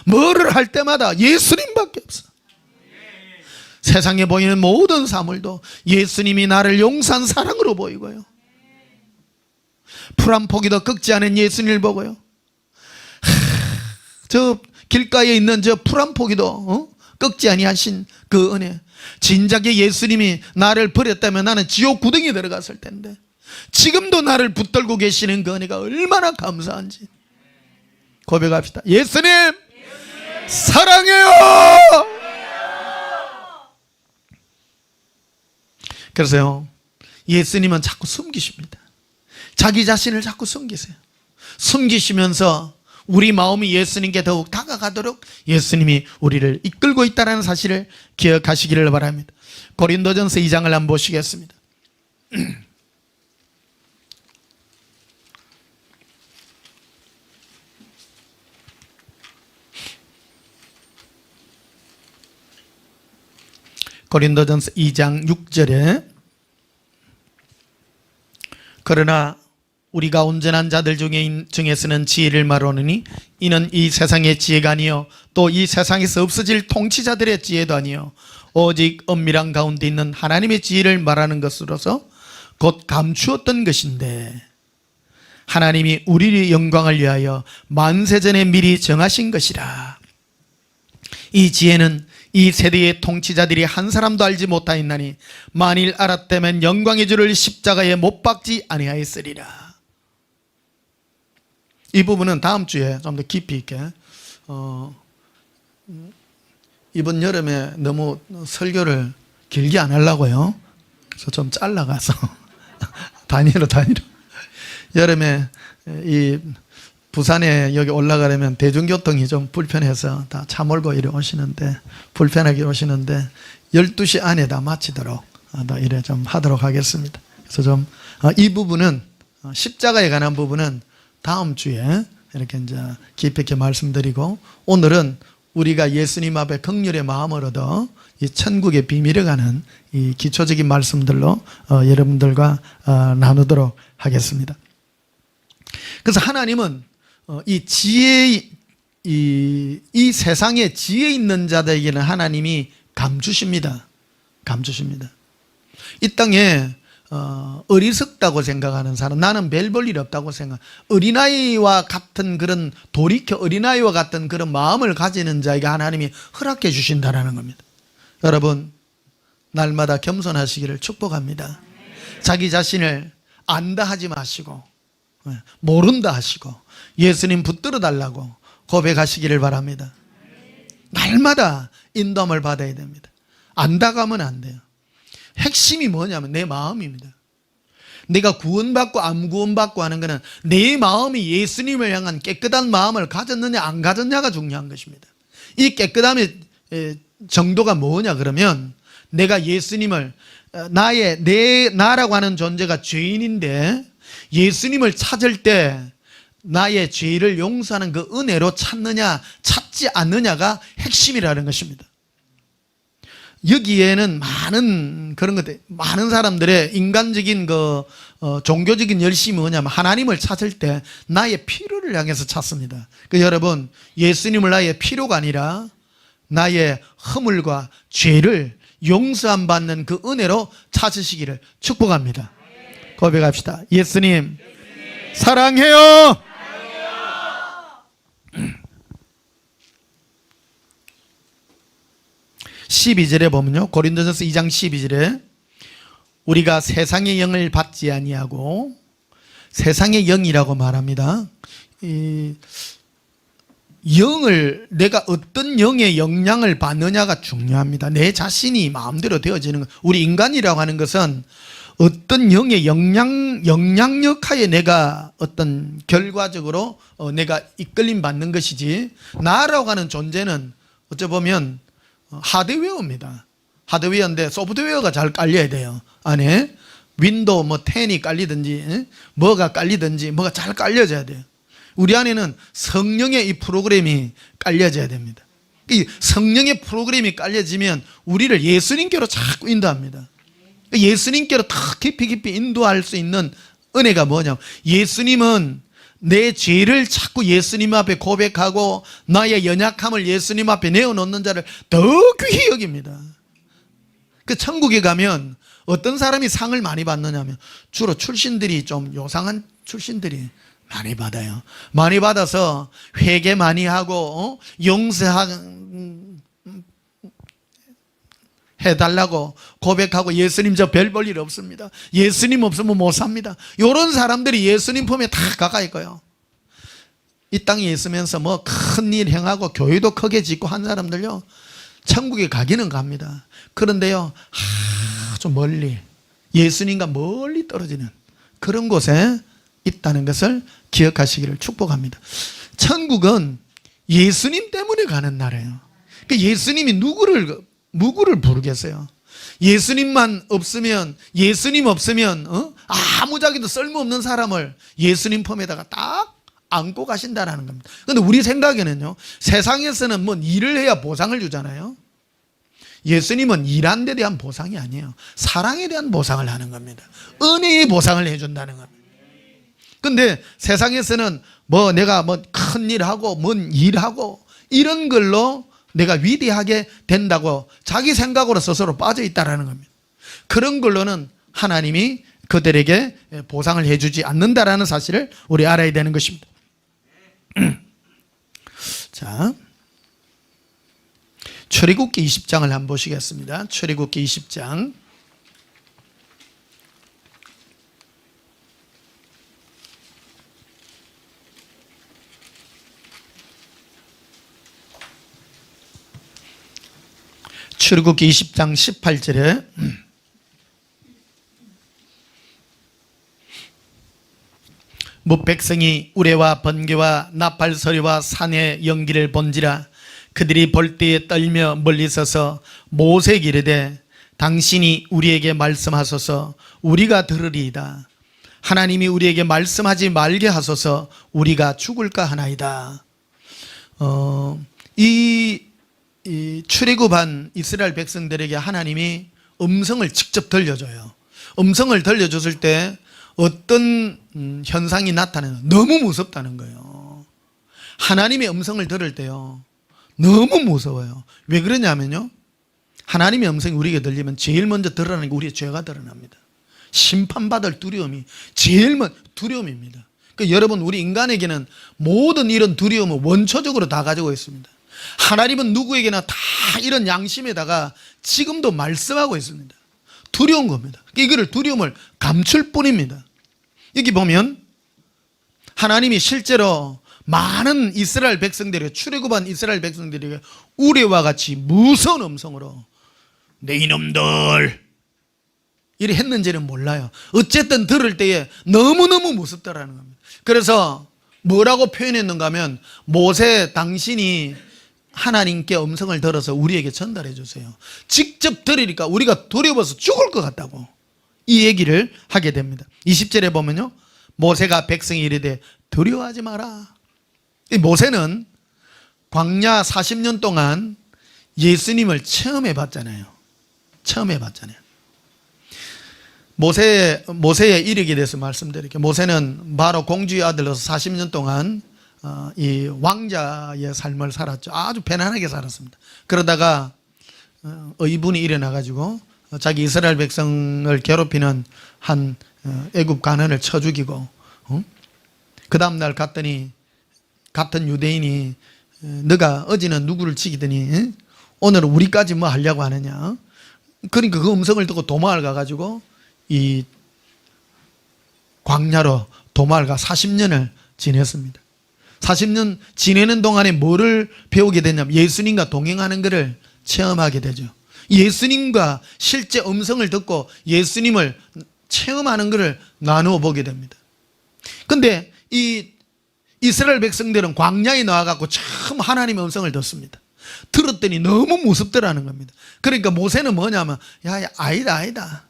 뭐를 할 때마다 예수님밖에 없어. 세상에 보이는 모든 사물도 예수님이 나를 용서한 사랑으로 보이고요, 풀 한 포기도 꺾지 않은 예수님을 보고요, 저 길가에 있는 저 풀 한 포기도 꺾지 아니하신 그 은혜, 진작에 예수님이 나를 버렸다면 나는 지옥 구덩이에 들어갔을 텐데 지금도 나를 붙들고 계시는 그 은혜가 얼마나 감사한지 고백합시다. 예수님, 사랑해요. 그래서요, 예수님은 자꾸 숨기십니다. 자기 자신을 자꾸 숨기세요. 숨기시면서 우리 마음이 예수님께 더욱 다가가도록 예수님이 우리를 이끌고 있다는 사실을 기억하시기를 바랍니다. 고린도전서 2장을 한번 보시겠습니다. 고린도전서 2장 6절에 그러나 우리가 온전한 자들 중에서는 지혜를 말하느니 이는 이 세상의 지혜가 아니요 또 이 세상에서 없어질 통치자들의 지혜도 아니요 오직 엄밀한 가운데 있는 하나님의 지혜를 말하는 것으로서 곧 감추었던 것인데 하나님이 우리의 영광을 위하여 만세전에 미리 정하신 것이라. 이 지혜는 이 세대의 통치자들이 한 사람도 알지 못하였나니 만일 알았다면 영광의 주를 십자가에 못 박지 아니하였으리라. 이 부분은 다음 주에 좀 더 깊이 있게, 이번 여름에 너무 설교를 길게 안 하려고요. 그래서 좀 잘라가서 단위로 여름에 이 부산에 여기 올라가려면 대중교통이 좀 불편해서 다 차 몰고 이래 오시는데, 불편하게 오시는데 12시 안에 다 마치도록 이래 좀 하도록 하겠습니다. 그래서 좀 이 부분은, 십자가에 관한 부분은 다음 주에 이렇게 이제 깊이 있게 말씀드리고, 오늘은 우리가 예수님 앞에 긍휼의 마음을 얻어 이 천국의 비밀에 관한 이 기초적인 말씀들로 여러분들과 나누도록 하겠습니다. 그래서 하나님은 이 지혜, 이 세상에 지혜 있는 자들에게는 하나님이 감추십니다. 감추십니다. 이 땅에 어리석다고 생각하는 사람, 나는 별 볼 일 없다고 생각, 어린아이와 같은 그런, 돌이켜 어린아이와 같은 그런 마음을 가지는 자에게 하나님이 허락해 주신다는 겁니다. 여러분, 날마다 겸손하시기를 축복합니다. 자기 자신을 안다 하지 마시고, 모른다 하시고, 예수님 붙들어 달라고 고백하시기를 바랍니다. 날마다 인도함을 받아야 됩니다. 안다 가면 안 돼요. 핵심이 뭐냐면 내 마음입니다. 내가 구원받고 안 구원받고 하는 것은 내 마음이 예수님을 향한 깨끗한 마음을 가졌느냐 안 가졌냐가 중요한 것입니다. 이 깨끗함의 정도가 뭐냐 그러면, 내가 예수님을, 나라고 하는 존재가 죄인인데 예수님을 찾을 때 나의 죄를 용서하는 그 은혜로 찾느냐 찾지 않느냐가 핵심이라는 것입니다. 여기에는 많은 그런 것들, 많은 사람들의 인간적인 종교적인 열심이 뭐냐면 하나님을 찾을 때 나의 필요를 향해서 찾습니다. 여러분, 예수님을 나의 필요가 아니라 나의 허물과 죄를 용서함 받는 그 은혜로 찾으시기를 축복합니다. 고백합시다. 예수님, 사랑해요. 12절에 보면요, 고린도전서 2장 12절에 우리가 세상의 영을 받지 아니하고, 세상의 영이라고 말합니다. 이 영을, 내가 어떤 영의 영향을 받느냐가 중요합니다. 내 자신이 마음대로 되어지는 것. 우리 인간이라고 하는 것은 어떤 영의 영향력 하에 내가 어떤 결과적으로 내가 이끌림 받는 것이지, 나라고 하는 존재는 어찌 보면 하드웨어입니다. 하드웨어인데 소프트웨어가 잘 깔려야 돼요. 안에 윈도우 10이 깔리든지 뭐가 깔리든지 뭐가 잘 깔려져야 돼요. 우리 안에는 성령의 이 프로그램이 깔려져야 됩니다. 이 성령의 프로그램이 깔려지면 우리를 예수님께로 자꾸 인도합니다. 예수님께로 더 깊이 인도할 수 있는 은혜가 뭐냐, 예수님은 내 죄를 자꾸 예수님 앞에 고백하고 나의 연약함을 예수님 앞에 내어놓는 자를 더 귀히 여깁니다. 그 천국에 가면 어떤 사람이 상을 많이 받느냐면 주로 출신들이 좀 요상한 출신들이 많이 받아요. 많이 받아서 회개 많이 하고 해달라고 고백하고, 예수님 저 별 볼 일 없습니다, 예수님 없으면 못 삽니다, 이런 사람들이 예수님 품에 다 가까이 가요. 이 땅에 있으면서 뭐 큰일 행하고 교회도 크게 짓고 한 사람들요, 천국에 가기는 갑니다. 그런데요, 아주 멀리, 예수님과 멀리 떨어지는 그런 곳에 있다는 것을 기억하시기를 축복합니다. 천국은 예수님 때문에 가는 나라예요. 그러니까 예수님이 누구를 부르겠어요? 예수님만 없으면, 예수님 없으면 아무짝에도 쓸모없는 사람을 예수님 품에다가 딱 안고 가신다라는 겁니다. 그런데 우리 생각에는요, 세상에서는 뭐 일을 해야 보상을 주잖아요. 예수님은 일한 데 대한 보상이 아니에요. 사랑에 대한 보상을 하는 겁니다. 은혜의 보상을 해준다는 겁니다. 근데 세상에서는 뭐 내가 뭐 큰 일하고 뭔 일하고 이런 걸로 내가 위대하게 된다고 자기 생각으로 스스로 빠져 있다라는 겁니다. 그런 걸로는 하나님이 그들에게 보상을 해주지 않는다라는 사실을 우리 알아야 되는 것입니다. 자, 출애굽기 20장을 한번 보시겠습니다. 출애굽기 20장. 출애굽기 20장 18절에 백성이 우레와 번개와 나팔 소리와 산의 연기를 본지라 그들이 볼 때에 떨며 멀리 서서 모세에게 이르되 당신이 우리에게 말씀하소서 우리가 들으리이다. 하나님이 우리에게 말씀하지 말게 하소서 우리가 죽을까 하나이다. 이 출애굽한 이스라엘 백성들에게 하나님이 음성을 직접 들려줘요. 음성을 들려줬을 때 어떤 현상이 나타나요? 너무 무섭다는 거예요. 하나님의 음성을 들을 때요, 너무 무서워요. 왜 그러냐면요, 하나님의 음성이 우리에게 들리면 제일 먼저 드러나는 게 우리의 죄가 드러납니다. 심판받을 두려움이 제일 먼저 두려움입니다. 그러니까 여러분, 우리 인간에게는 모든 이런 두려움을 원초적으로 다 가지고 있습니다. 하나님은 누구에게나 다 이런 양심에다가 지금도 말씀하고 있습니다. 두려운 겁니다. 이거를 두려움을 감출 뿐입니다. 여기 보면 하나님이 실제로 많은 이스라엘 백성들에게, 출애굽한 이스라엘 백성들에게 우레와 같이 무서운 음성으로 내 이놈들 이래 했는지는 몰라요. 어쨌든 들을 때에 너무너무 무섭다라는 겁니다. 그래서 뭐라고 표현했는가 하면, 모세 당신이 하나님께 음성을 들어서 우리에게 전달해 주세요. 직접 들으니까 우리가 두려워서 죽을 것 같다고 이 얘기를 하게 됩니다. 20절에 보면요, 모세가 백성이 이르되 두려워하지 마라. 이 모세는 광야 40년 동안 예수님을 체험해 봤잖아요. 모세의 이력에 대해서 말씀드릴게요. 모세는 바로 공주의 아들로서 40년 동안 이 왕자의 삶을 살았죠. 아주 편안하게 살았습니다. 그러다가 의분이 일어나가지고 자기 이스라엘 백성을 괴롭히는 한 애굽 간원을 쳐 죽이고, 그 다음날 갔더니 같은 유대인이 너가 어제는 누구를 치기더니 오늘은 우리까지 뭐 하려고 하느냐. 그러니까 그 음성을 듣고 도망을 가가지고 이 광야로 도망을 가 40년을 지냈습니다. 40년 지내는 동안에 뭐를 배우게 되냐면 예수님과 동행하는 것을 체험하게 되죠. 예수님과 실제 음성을 듣고 예수님을 체험하는 것을 나누어 보게 됩니다. 근데 이 이스라엘 백성들은 광야에 나와갖고 처음 하나님의 음성을 듣습니다. 들었더니 너무 무섭더라는 겁니다. 그러니까 모세는 뭐냐면, 야, 아니다.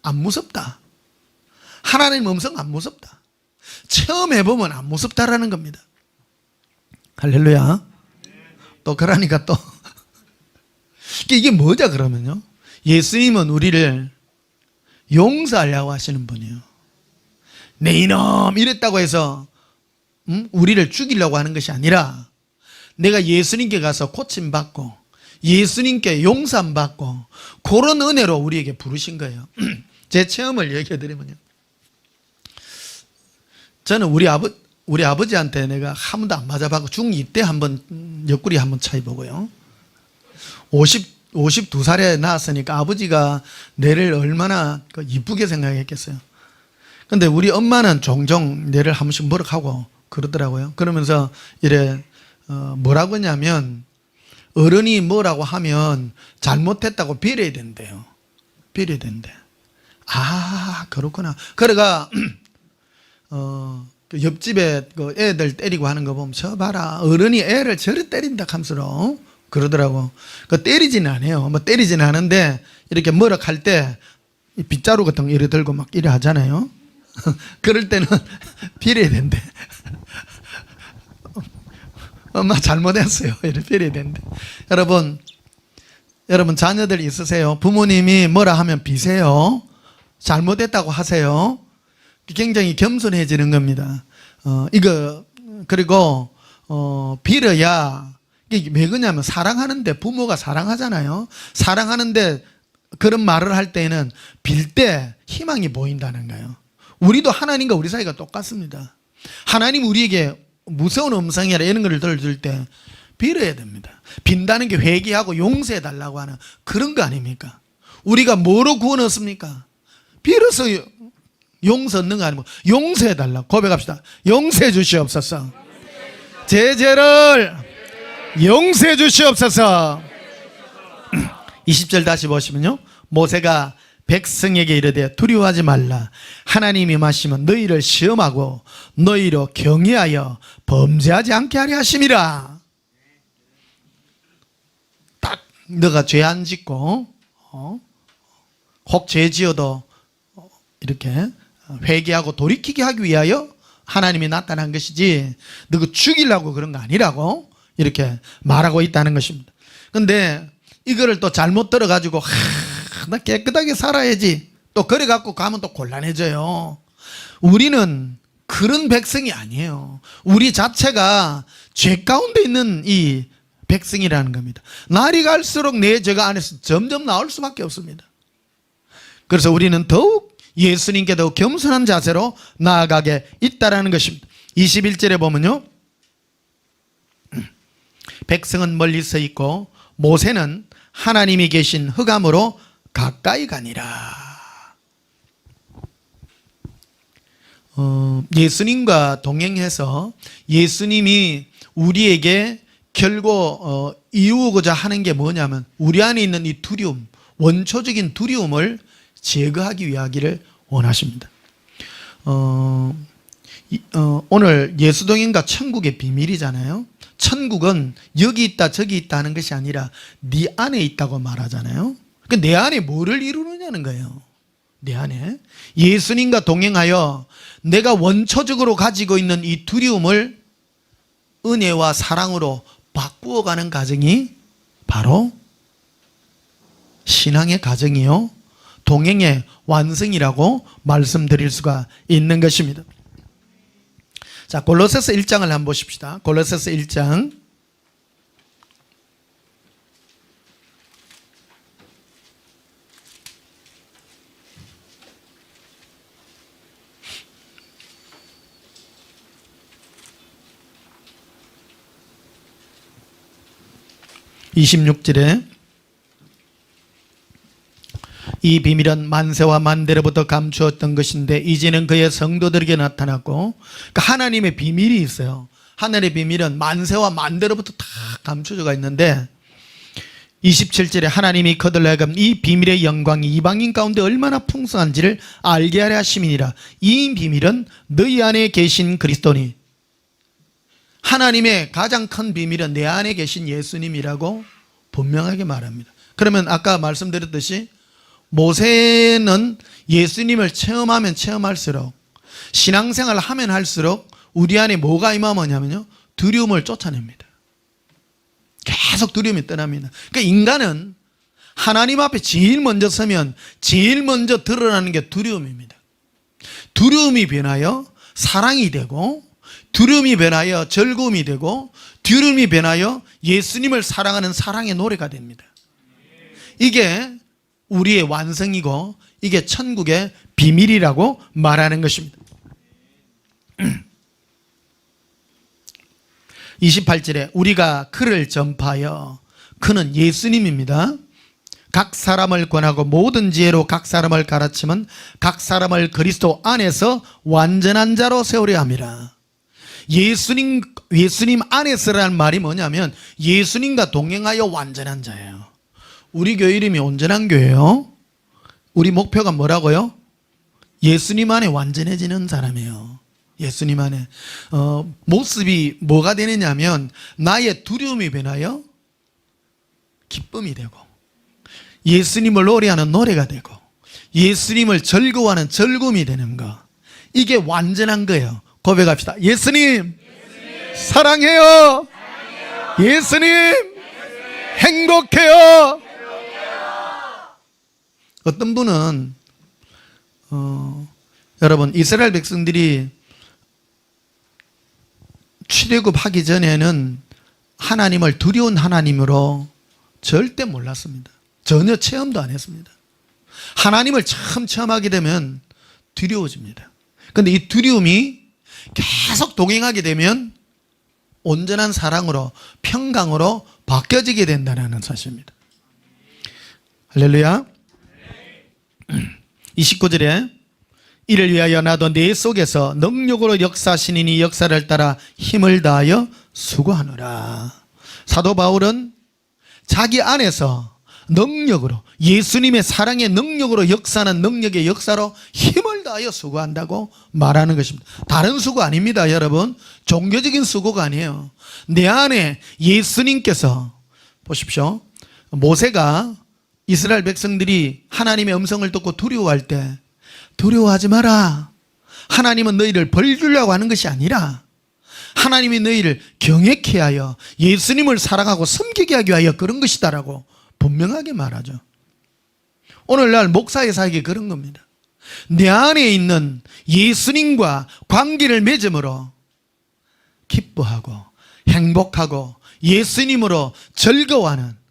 안 무섭다. 하나님 음성 안 무섭다. 처음 해보면 안 무섭다라는 겁니다. 할렐루야. 또 그러니까 또 이게 뭐죠 그러면요? 예수님은 우리를 용서하려고 하시는 분이에요. 내 이놈 이랬다고 해서 우리를 죽이려고 하는 것이 아니라, 내가 예수님께 가서 고침받고 예수님께 용서받고 그런 은혜로 우리에게 부르신 거예요. 제 체험을 얘기해 드리면요, 저는 우리 아버지한테 내가 한 번도 안 맞아봤고 중2 때 한번 옆구리 한번 차이보고요, 52살에 낳았으니까 아버지가 내를 얼마나 이쁘게 생각했겠어요. 근데 우리 엄마는 종종 내를 한 번씩 뭐라고 그러더라고요. 그러면서 이래 뭐라고 하냐면, 어른이 뭐라고 하면 잘못했다고 빌어야 된대요. 빌어야 된대. 아, 그렇구나. 그래가 그 옆집에 그 애들 때리고 하는 거 보면, 저 봐라, 어른이 애를 저리 때린다 하면서 그러더라고. 그 때리지는 않아요. 뭐 때리지는 않은데 이렇게 뭐라 할 때 빗자루 같은 거 이래 들고 막 이래 하잖아요. 그럴 때는 빌어야 된대. 엄마 잘못했어요. 이렇게 빌어야 된대. 여러분 자녀들 있으세요? 부모님이 뭐라 하면 비세요. 잘못했다고 하세요. 굉장히 겸손해지는 겁니다. 그리고 빌어야, 이게 왜 그러냐면 사랑하는데, 부모가 사랑하잖아요. 사랑하는데 그런 말을 할 때는 빌 때 희망이 보인다는 거예요. 우리도 하나님과 우리 사이가 똑같습니다. 하나님 우리에게 무서운 음성이라 이런 걸 들을 때 빌어야 됩니다. 빈다는 게 회개하고 용서해 달라고 하는 그런 거 아닙니까? 우리가 뭐로 구원 얻습니까? 빌어서 용서 얻는 거 아니고 용서해 달라고 고백합시다. 용서해 주시옵소서. 제 죄를 용서해 주시옵소서. 20절 다시 보시면요, 모세가 백성에게 이르되 두려워하지 말라. 하나님이 임하시면 너희를 시험하고 너희로 경외하여 범죄하지 않게 하려 하심이라. 딱 너가 죄 안 짓고 혹 죄 지어도 이렇게 회개하고 돌이키게 하기 위하여 하나님이 나타난 것이지, 너가 죽이려고 그런 거 아니라고 이렇게 말하고 있다는 것입니다. 근데 이거를 또 잘못 들어가지고 나 깨끗하게 살아야지 또 그래 갖고 가면 또 곤란해져요. 우리는 그런 백성이 아니에요. 우리 자체가 죄 가운데 있는 이 백성이라는 겁니다. 날이 갈수록 내 죄가 안에서 점점 나올 수밖에 없습니다. 그래서 우리는 더욱 예수님께 더욱 겸손한 자세로 나아가게 있다라는 것입니다. 21절에 보면요, 백성은 멀리 서 있고 모세는 하나님이 계신 흑암으로 가까이 가니라. 예수님과 동행해서 예수님이 우리에게 결국 이루고자 하는 게 뭐냐면, 우리 안에 있는 이 두려움, 원초적인 두려움을 제거하기 위하기를 원하십니다. 오늘 예수동행과 천국의 비밀이잖아요. 천국은 여기 있다 저기 있다 하는 것이 아니라 네 안에 있다고 말하잖아요. 그러니까 내 안에 뭐를 이루느냐는 거예요. 내 안에 예수님과 동행하여 내가 원초적으로 가지고 있는 이 두려움을 은혜와 사랑으로 바꾸어가는 과정이 바로 신앙의 과정이요, 동행의 완성이라고 말씀드릴 수가 있는 것입니다. 자, 골로새서 1장을 한번 보십시다. 골로새서 1장 26절에 이 비밀은 만세와 만대로부터 감추었던 것인데 이제는 그의 성도들에게 나타났고, 그러니까 하나님의 비밀이 있어요. 하나님의 비밀은 만세와 만대로부터 다 감춰져가 있는데 27절에 하나님이 그들로 하여금 이 비밀의 영광이 이방인 가운데 얼마나 풍성한지를 알게 하려 하심이니라. 이 비밀은 너희 안에 계신 그리스도니. 하나님의 가장 큰 비밀은 내 안에 계신 예수님이라고 분명하게 말합니다. 그러면 아까 말씀드렸듯이 모세는 예수님을 체험하면 체험할수록, 신앙생활을 하면 할수록 우리 안에 뭐가 임하냐면요, 두려움을 쫓아냅니다. 계속 두려움이 떠납니다. 그러니까 인간은 하나님 앞에 제일 먼저 서면 제일 먼저 드러나는 게 두려움입니다. 두려움이 변하여 사랑이 되고, 두려움이 변하여 즐거움이 되고, 두려움이 변하여 예수님을 사랑하는 사랑의 노래가 됩니다. 이게 우리의 완성이고 이게 천국의 비밀이라고 말하는 것입니다. 28절에 우리가 그를 전파하여, 그는 예수님입니다. 각 사람을 권하고 모든 지혜로 각 사람을 가르치면 각 사람을 그리스도 안에서 완전한 자로 세우려 함이라. 예수님 안에서라는 말이 뭐냐면 예수님과 동행하여 완전한 자예요. 우리 교회 이름이 온전한 교회예요. 우리 목표가 뭐라고요? 예수님 안에 완전해지는 사람이에요. 예수님 안에 모습이 뭐가 되느냐면 나의 두려움이 변하여 기쁨이 되고, 예수님을 노래하는 노래가 되고, 예수님을 즐거워하는 즐거움이 되는 거, 이게 완전한 거예요. 고백합시다. 예수님, 사랑해요. 예수님, 행복해요. 어떤 분은 여러분, 이스라엘 백성들이 출애굽하기 전에는 하나님을 두려운 하나님으로 절대 몰랐습니다. 전혀 체험도 안 했습니다. 하나님을 처음 체험하게 되면 두려워집니다. 그런데 이 두려움이 계속 동행하게 되면 온전한 사랑으로, 평강으로 바뀌어지게 된다는 사실입니다. 할렐루야. 29절에 이를 위하여 나도 내 속에서 능력으로 역사하시니 이 역사를 따라 힘을 다하여 수고하노라. 사도 바울은 자기 안에서 능력으로, 예수님의 사랑의 능력으로 역사하는 능력의 역사로 힘을 다하여 수고한다고 말하는 것입니다. 다른 수고 아닙니다, 여러분. 종교적인 수고가 아니에요. 내 안에 예수님께서, 보십시오, 모세가 이스라엘 백성들이 하나님의 음성을 듣고 두려워할 때, 두려워하지 마라, 하나님은 너희를 벌 주려고 하는 것이 아니라 하나님이 너희를 경외케 하여 예수님을 사랑하고 섬기게 하기 위하여 그런 것이다라고 분명하게 말하죠. 오늘날 목사의 사역이 그런 겁니다. 내 안에 있는 예수님과 관계를 맺음으로 기뻐하고 행복하고 예수님으로 즐거워하는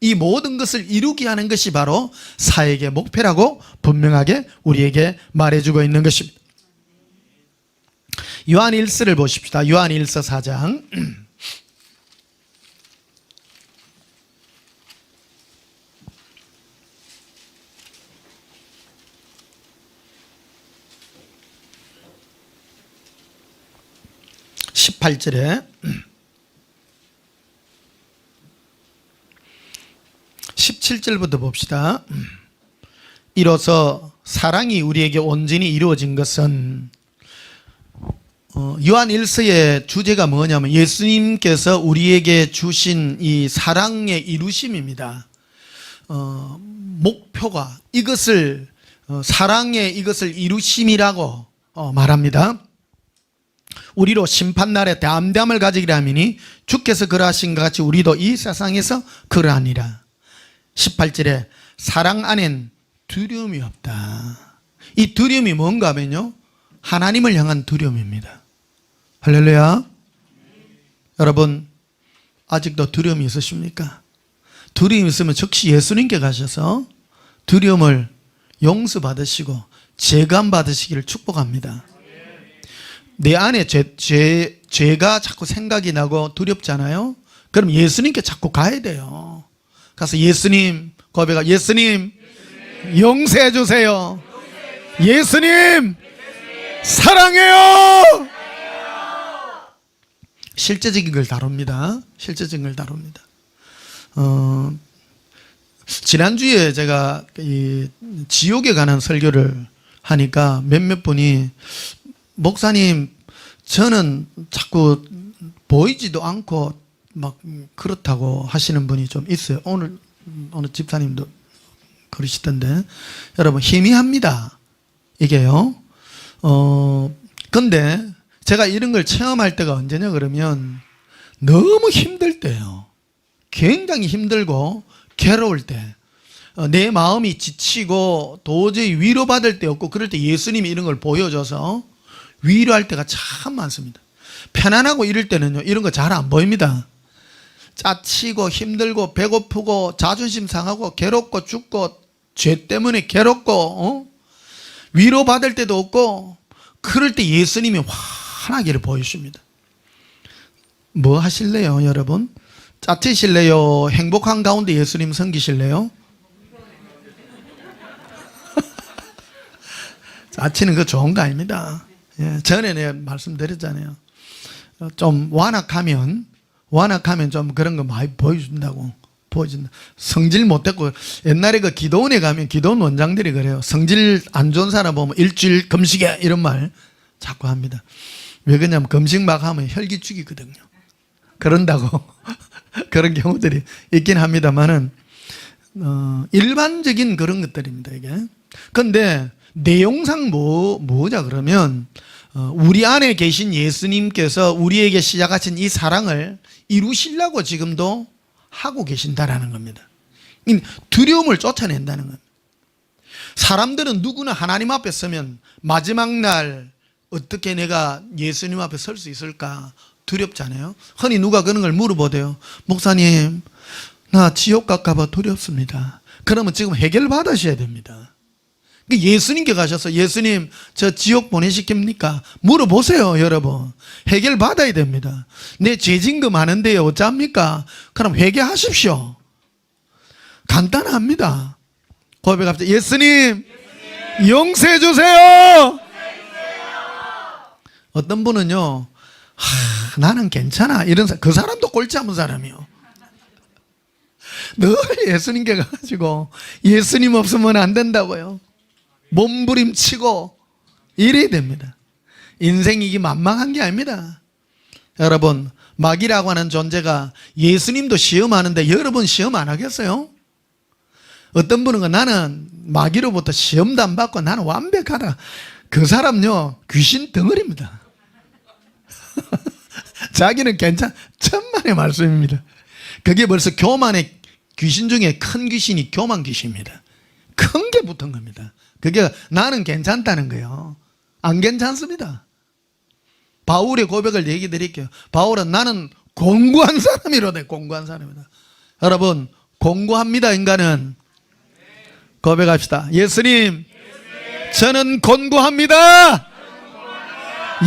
이 모든 것을 이루게 하는 것이 바로 사역의 목표라고 분명하게 우리에게 말해주고 있는 것입니다. 요한 1서를 보십시다. 요한 1서 4장 18절에 17절부터 봅시다. 이로써 사랑이 우리에게 온전히 이루어진 것은, 요한 1서의 주제가 뭐냐면 예수님께서 우리에게 주신 이 사랑의 이루심입니다. 목표가 이것을, 사랑의 이것을 이루심이라고 말합니다. 우리로 심판날에 담대함을 가지기라 하미니 주께서 그러하신 것 같이 우리도 이 세상에서 그러하니라. 18절에 사랑 안엔 두려움이 없다. 이 두려움이 뭔가 하면요, 하나님을 향한 두려움입니다. 할렐루야. 여러분, 아직도 두려움이 있으십니까? 두려움이 있으면 즉시 예수님께 가셔서 두려움을 용서받으시고 재감 받으시기를 축복합니다. 내 안에 죄가 자꾸 생각이 나고 두렵잖아요. 그럼 예수님께 자꾸 가야 돼요. 가서 예수님 고백하, 예수님 용서해 주세요. 예수님 사랑해요. 실제적인 걸 다룹니다. 실제적인 걸 다룹니다. 지난주에 제가 이 지옥에 관한 설교를 하니까 몇몇 분이 목사님 저는 자꾸 보이지도 않고 막 그렇다고 하시는 분이 좀 있어요. 오늘 어느 집사님도 그러시던데 여러분 희미합니다. 이게요. 근데 제가 이런 걸 체험할 때가 언제냐 그러면 너무 힘들 때요. 굉장히 힘들고 괴로울 때, 내 마음이 지치고 도저히 위로받을 때 없고 그럴 때 예수님이 이런 걸 보여줘서 위로할 때가 참 많습니다. 편안하고 이럴 때는요 이런 거 잘 안 보입니다. 짜치고 힘들고 배고프고 자존심 상하고 괴롭고 죽고 죄 때문에 괴롭고 위로받을 때도 없고 그럴 때 예수님이 환하기를 보여줍니다. 뭐 하실래요 여러분? 짜치실래요? 행복한 가운데 예수님 섬기실래요? 짜치는 그 좋은 거 아닙니다. 예, 전에 내가 말씀드렸잖아요. 좀 완악하면 좀 그런 거 많이 보여준다고. 보여준다. 성질 못했고 옛날에 그 기도원에 가면 기도원 원장들이 그래요. 성질 안 좋은 사람 보면 일주일 금식해 이런 말 자꾸 합니다. 왜 그러냐면 금식 막 하면 혈기죽이거든요. 그런다고 그런 경우들이 있긴 합니다만은 일반적인 그런 것들입니다 이게. 근데 내용상 뭐냐 그러면 우리 안에 계신 예수님께서 우리에게 시작하신 이 사랑을 이루시려고 지금도 하고 계신다라는 겁니다. 두려움을 쫓아낸다는 겁니다. 사람들은 누구나 하나님 앞에 서면 마지막 날 어떻게 내가 예수님 앞에 설 수 있을까 두렵잖아요. 흔히 누가 그런 걸 물어보대요. 목사님 나 지옥 갈까봐 두렵습니다. 그러면 지금 해결 받으셔야 됩니다. 예수님께 가셔서 예수님 저 지옥 보내시킵니까? 물어보세요 여러분. 해결 받아야 됩니다. 내 죄진거 많은데요 어쩝니까? 그럼 회개하십시오. 간단합니다. 고백합시다. 예수님 용서해 주세요. 어떤 분은요 나는 괜찮아 이런 그 사람도 꼴찌 한번 사람이요. 늘 예수님께 가가지고 예수님 없으면 안 된다고요. 몸부림치고 이래야 됩니다. 인생이 이게 만만한 게 아닙니다. 여러분 마귀라고 하는 존재가 예수님도 시험하는데 여러분 시험 안 하겠어요? 어떤 분은 나는 마귀로부터 시험도 안 받고 나는 완벽하다. 그 사람요 귀신 덩어리입니다. 자기는 천만의 말씀입니다. 그게 벌써 교만의 귀신 중에 큰 귀신이 교만 귀신입니다. 큰 게 붙은 겁니다. 그게 나는 괜찮다는 거예요. 안 괜찮습니다. 바울의 고백을 얘기 드릴게요. 바울은 나는 공고한 사람이로다. 공고한 사람이다. 여러분 공고합니다. 인간은. 고백합시다. 예수님 저는 권고합니다.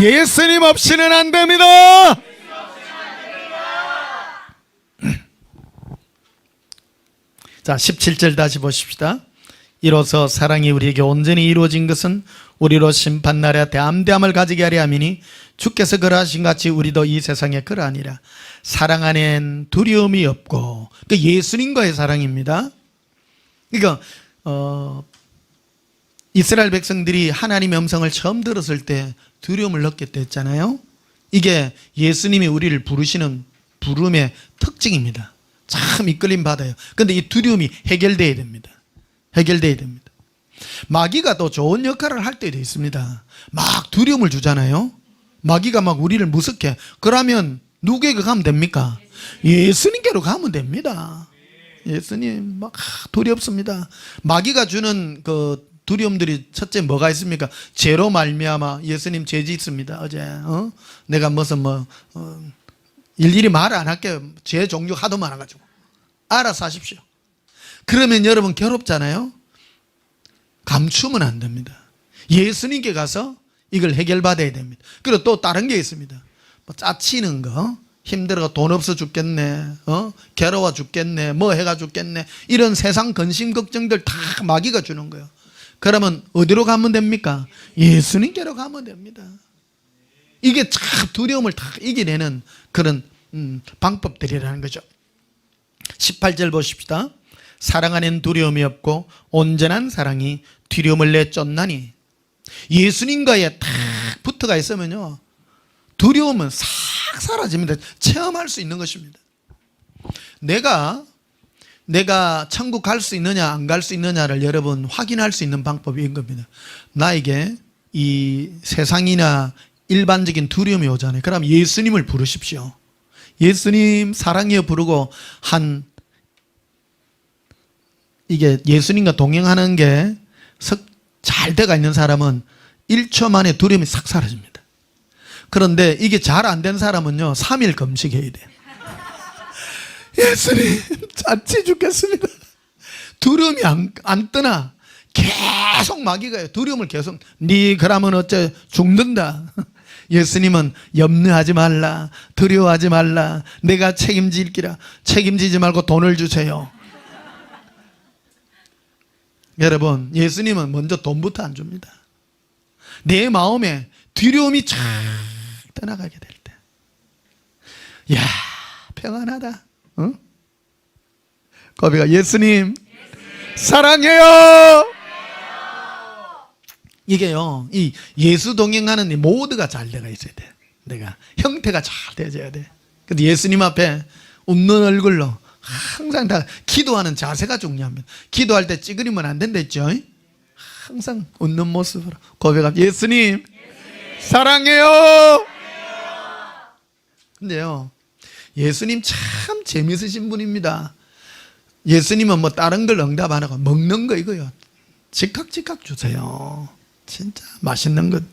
예수님 없이는 안 됩니다. 자 17절 다시 보십시다. 이로써 사랑이 우리에게 온전히 이루어진 것은 우리로 심판날에 담대함을 가지게 하려 함이니 주께서 그러하신 같이 우리도 이 세상에 그러하니라. 사랑 안엔 두려움이 없고 그 예수님과의 사랑입니다. 그러니까 이스라엘 백성들이 하나님의 음성을 처음 들었을 때 두려움을 느꼈다 했잖아요. 이게 예수님이 우리를 부르시는 부름의 특징입니다. 참 이끌림 받아요. 그런데 이 두려움이 해결돼야 됩니다. 해결돼야 됩니다. 마귀가 또 좋은 역할을 할 때도 있습니다. 막 두려움을 주잖아요. 마귀가 막 우리를 무섭게. 그러면 누구에게 가면 됩니까? 예수님께로 가면 됩니다. 예수님 막 두렵습니다. 마귀가 주는 그 두려움들이 첫째 뭐가 있습니까? 죄로 말미암아. 예수님 죄 짓습니다. 어제 내가 무슨 일일이 말 안 할게요. 죄 종류 하도 많아가지고 알아서 하십시오. 그러면 여러분 괴롭잖아요. 감추면 안 됩니다. 예수님께 가서 이걸 해결받아야 됩니다. 그리고 또 다른 게 있습니다. 짜치는 거, 힘들어 돈 없어 죽겠네, 괴로워 죽겠네, 뭐 해가 죽겠네, 이런 세상 근심 걱정들 다 마귀가 주는 거예요. 그러면 어디로 가면 됩니까? 예수님께로 가면 됩니다. 이게 참 두려움을 다 이겨내는 그런 방법들이라는 거죠. 18절 보십시다. 사랑 안엔 두려움이 없고 온전한 사랑이 두려움을 내쫓나니. 예수님과에 딱 붙어가 있으면요, 두려움은 싹 사라집니다. 체험할 수 있는 것입니다. 내가 천국 갈 수 있느냐 안 갈 수 있느냐를 여러분 확인할 수 있는 방법이 이런 겁니다. 나에게 이 세상이나 일반적인 두려움이 오잖아요. 그럼 예수님을 부르십시오. 예수님 사랑해요 부르고 이게 예수님과 동행하는 게 잘 돼가 있는 사람은 1초 만에 두려움이 싹 사라집니다. 그런데 이게 잘 안 된 사람은요 3일 금식해야 돼요. 예수님 자칫 죽겠습니다. 두려움이 안 떠나. 계속 마귀가요 두려움을 계속. 네 그러면 어째 죽는다. 예수님은 염려하지 말라, 두려워하지 말라, 내가 책임질기라. 책임지지 말고 돈을 주세요. 여러분, 예수님은 먼저 돈부터 안 줍니다. 내 마음에 두려움이 쫙 떠나가게 될 때, 야 평안하다. 응? 거비가 예수님 사랑해요. 이게요, 이 예수 동행하는 이 모두가 잘 돼가 있어야 돼. 내가 형태가 잘 되어야 돼. 근데 예수님 앞에 웃는 얼굴로 항상 다 기도하는 자세가 중요합니다. 기도할 때 찌그리면 안 된댔죠. 항상 웃는 모습으로 고백합니다. 예수님 사랑해요. 근데요, 예수님 참 재밌으신 분입니다. 예수님은 뭐 다른 걸 응답 안 하고 먹는 거 이거요, 즉각 주세요. 진짜 맛있는 것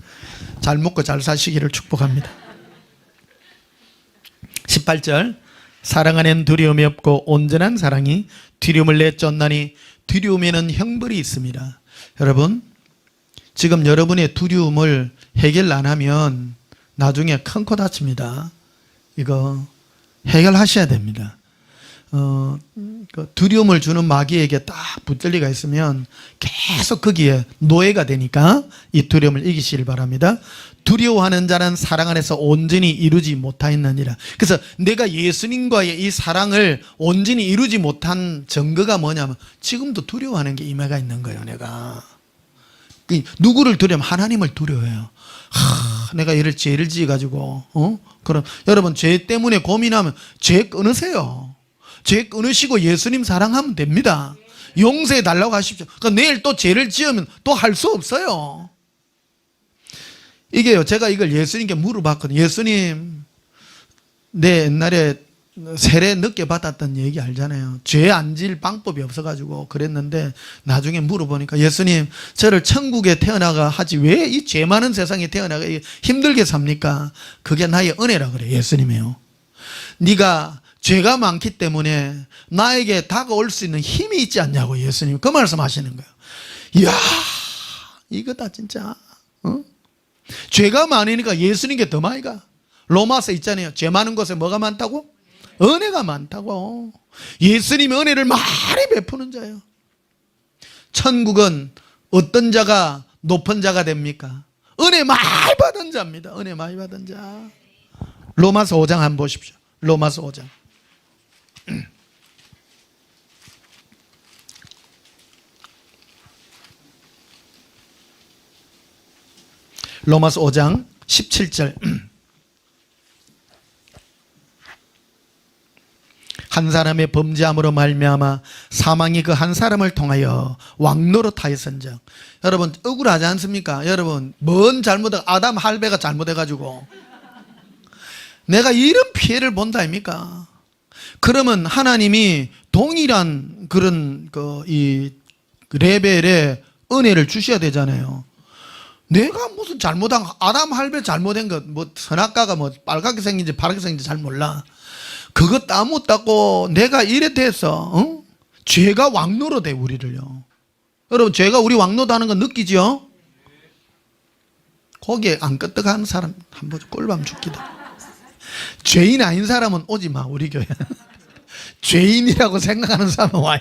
잘 먹고 잘 사시기를 축복합니다. 18절, 사랑 안엔 두려움이 없고 온전한 사랑이 두려움을 내쫓나니. 두려움에는 형벌이 있습니다. 여러분, 지금 여러분의 두려움을 해결 안 하면 나중에 큰 코 다칩니다. 이거 해결하셔야 됩니다. 두려움을 주는 마귀에게 딱 붙들 리가 있으면 계속 거기에 노예가 되니까 이 두려움을 이기시길 바랍니다. 두려워하는 자는 사랑 안에서 온전히 이루지 못하였느니라. 그래서 내가 예수님과의 이 사랑을 온전히 이루지 못한 증거가 뭐냐면 지금도 두려워하는 게 임해가 있는 거예요. 내가 누구를 두려워하면 하나님을 두려워해요. 내가 이를 죄를 지어가지고 그럼 여러분, 죄 때문에 고민하면 죄 끊으세요. 죄 끊으시고 예수님 사랑하면 됩니다. 용서해 달라고 하십시오. 그러니까 내일 또 죄를 지으면 또 할 수 없어요. 이게요, 제가 이걸 예수님께 물어봤거든요. 예수님, 내 옛날에 세례 늦게 받았던 얘기 알잖아요. 죄 안 지을 방법이 없어가지고 그랬는데 나중에 물어보니까, 예수님 저를 천국에 태어나가 하지 왜 이 죄 많은 세상에 태어나가 힘들게 삽니까? 그게 나의 은혜라 그래. 예수님이요, 네가 죄가 많기 때문에 나에게 다가올 수 있는 힘이 있지 않냐고 예수님 그 말씀 하시는 거예요. 이야, 이거다 진짜. 죄가 많으니까 예수님께 더 많이 가. 로마서 있잖아요. 죄 많은 곳에 뭐가 많다고? 은혜가 많다고. 예수님이 은혜를 많이 베푸는 자예요. 천국은 어떤 자가 높은 자가 됩니까? 은혜 많이 받은 자입니다. 은혜 많이 받은 자. 로마서 5장 한번 보십시오. 로마서 5장. 로마서 5장 17절. 한 사람의 범죄함으로 말미암아 사망이 그 한 사람을 통하여 왕노릇하였은즉. 여러분 억울하지 않습니까? 여러분 뭔 잘못을, 아담 할배가 잘못해가지고 내가 이런 피해를 본다 아닙니까? 그러면 하나님이 동일한 그런 이 레벨의 은혜를 주셔야 되잖아요. 내가 무슨 잘못한, 아담 할배 잘못한 것, 뭐 선악과가 뭐 빨갛게 생긴지 파랗게 생긴지 잘 몰라. 그것도 아무것도 내가 이래 돼서 죄가 왕노릇해 우리를요. 여러분 죄가 우리 왕노릇하는 거 느끼죠? 거기에 안 끄떡하는 사람 한번 꼴밤 죽기다. 죄인 아닌 사람은 오지 마 우리 교회. 죄인이라고 생각하는 사람은 와요.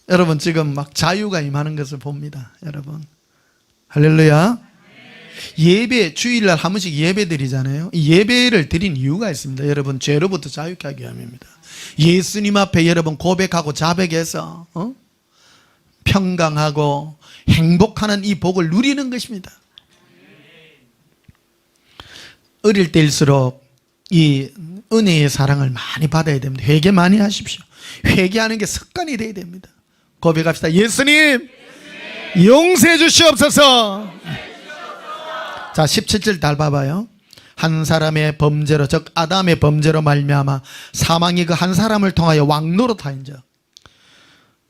여러분 지금 막 자유가 임하는 것을 봅니다. 여러분 할렐루야. 예배, 주일날 한 번씩 예배 드리잖아요. 이 예배를 드린 이유가 있습니다. 여러분, 죄로부터 자유케 하기 위함입니다. 예수님 앞에 여러분 고백하고 자백해서 평강하고 행복하는 이 복을 누리는 것입니다. 어릴 때일수록 이 은혜의 사랑을 많이 받아야 됩니다. 회개 많이 하십시오. 회개하는 게 습관이 돼야 됩니다. 고백합시다. 예수님, 용서해 주시옵소서. 자, 17절 달 봐봐요. 한 사람의 범죄로, 즉 아담의 범죄로 말미암아 사망이 그 한 사람을 통하여 왕노릇하인즉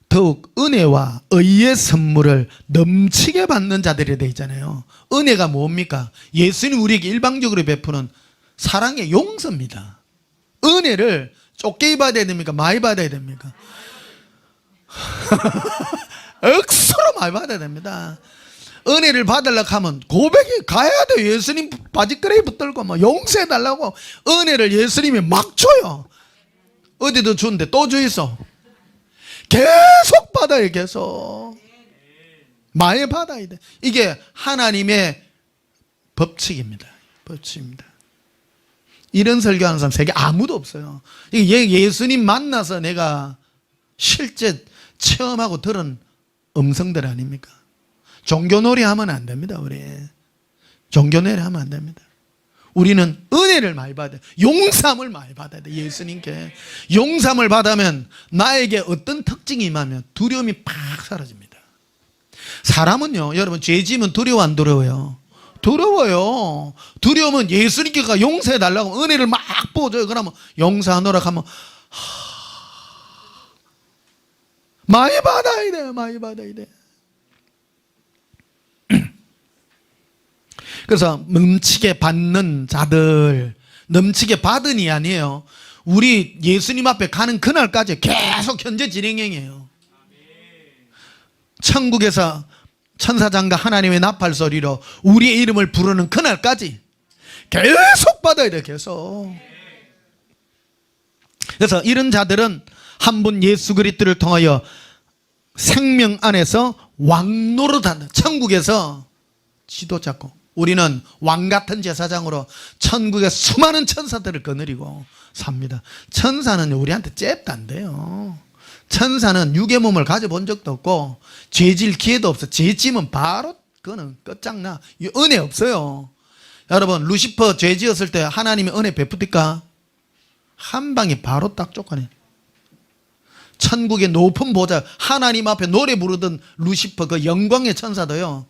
더욱 은혜와 의의 선물을 넘치게 받는 자들이 되어 있잖아요. 은혜가 뭡니까? 예수님 우리에게 일방적으로 베푸는 사랑의 용서입니다. 은혜를 좁게 받아야 됩니까? 많이 받아야 됩니까? 억수로 많이 받아야 됩니다. 은혜를 받으려고 하면 고백이 가야 돼요. 예수님 바지끄레기 붙들고 뭐 용서해달라고 은혜를 예수님이 막 줘요. 어디도 주는데 또 주 있어. 계속 받아요. 계속 많이 받아야 돼. 이게 하나님의 법칙입니다. 법칙입니다. 이런 설교하는 사람 세계 아무도 없어요. 이게 예수님 만나서 내가 실제 체험하고 들은 음성들 아닙니까? 종교놀이 하면 안 됩니다. 우리 종교놀이 하면 안 됩니다. 우리는 은혜를 많이 받아요. 용서함을 많이 받아야 돼. 예수님께 용서함을 받으면 나에게 어떤 특징이 임하면 두려움이 팍 사라집니다. 사람은요, 여러분 죄 지으면 두려워 안 두려워요? 두려워요. 두려우면 예수님께가 용서해 달라고 은혜를 막 부어줘요. 그러면 용서하노라 하면 많이 받아야 돼요. 많이 받아야 돼. 그래서 넘치게 받는 자들, 넘치게 받으니 아니에요. 우리 예수님 앞에 가는 그날까지 계속 현재 진행형이에요. 천국에서 천사장과 하나님의 나팔 소리로 우리의 이름을 부르는 그날까지 계속 받아야 돼요. 계속. 그래서 이런 자들은 한 분 예수 그리스도를 통하여 생명 안에서 왕노릇한다. 천국에서 지도 잡고 우리는 왕같은 제사장으로 천국의 수많은 천사들을 거느리고 삽니다. 천사는 우리한테 잽도 안 돼요. 천사는 육의 몸을 가져본 적도 없고 죄질 기회도 없어. 죄 지면 바로 그거는 끝장나. 은혜 없어요. 여러분 루시퍼 죄 지었을 때 하나님의 은혜 베풉니까? 한 방에 바로 딱 쫓아내. 천국의 높은 보좌 하나님 앞에 노래 부르던 루시퍼 그 영광의 천사도요,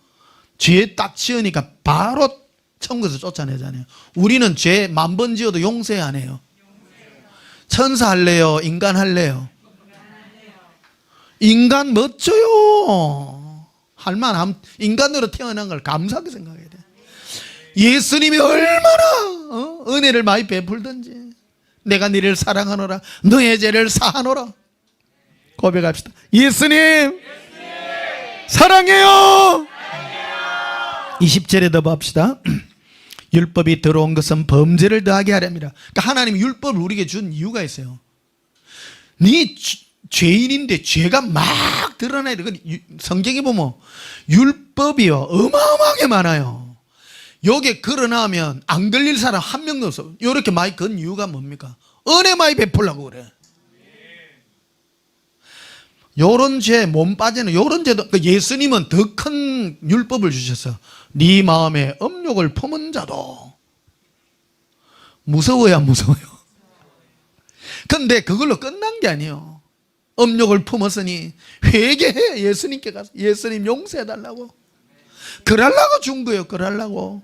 죄 딱 지으니까 바로 천국에서 쫓아내잖아요. 우리는 죄 10,000번 지어도 용서해 안 해요. 천사 할래요? 인간 할래요? 인간 멋져요. 할만함. 인간으로 태어난 걸 감사하게 생각해야 돼. 예수님이 얼마나 은혜를 많이 베풀든지 내가 너를 사랑하노라 너의 죄를 사하노라 고백합시다. 예수님 사랑해요. 20절에 더 봅시다. 율법이 들어온 것은 범죄를 더하게 하렵니다. 그러니까 하나님이 율법을 우리에게 준 이유가 있어요. 네 죄인인데 죄가 막 드러나야 돼. 성경에 보면 율법이요 어마어마하게 많아요. 여기에 걸어나오면 안 걸릴 사람 한 명도 없어. 이렇게 많이 건 이유가 뭡니까? 은혜 많이 베풀려고 그래. 요런 죄, 몸 빠지는 요런 죄도, 예수님은 더 큰 율법을 주셨어. 네 마음에 음욕을 품은 자도. 무서워야 무서워요. 근데 그걸로 끝난 게 아니에요. 음욕을 품었으니 회개해. 예수님께 가서 예수님 용서해달라고. 그러려고 준 거예요. 그러려고.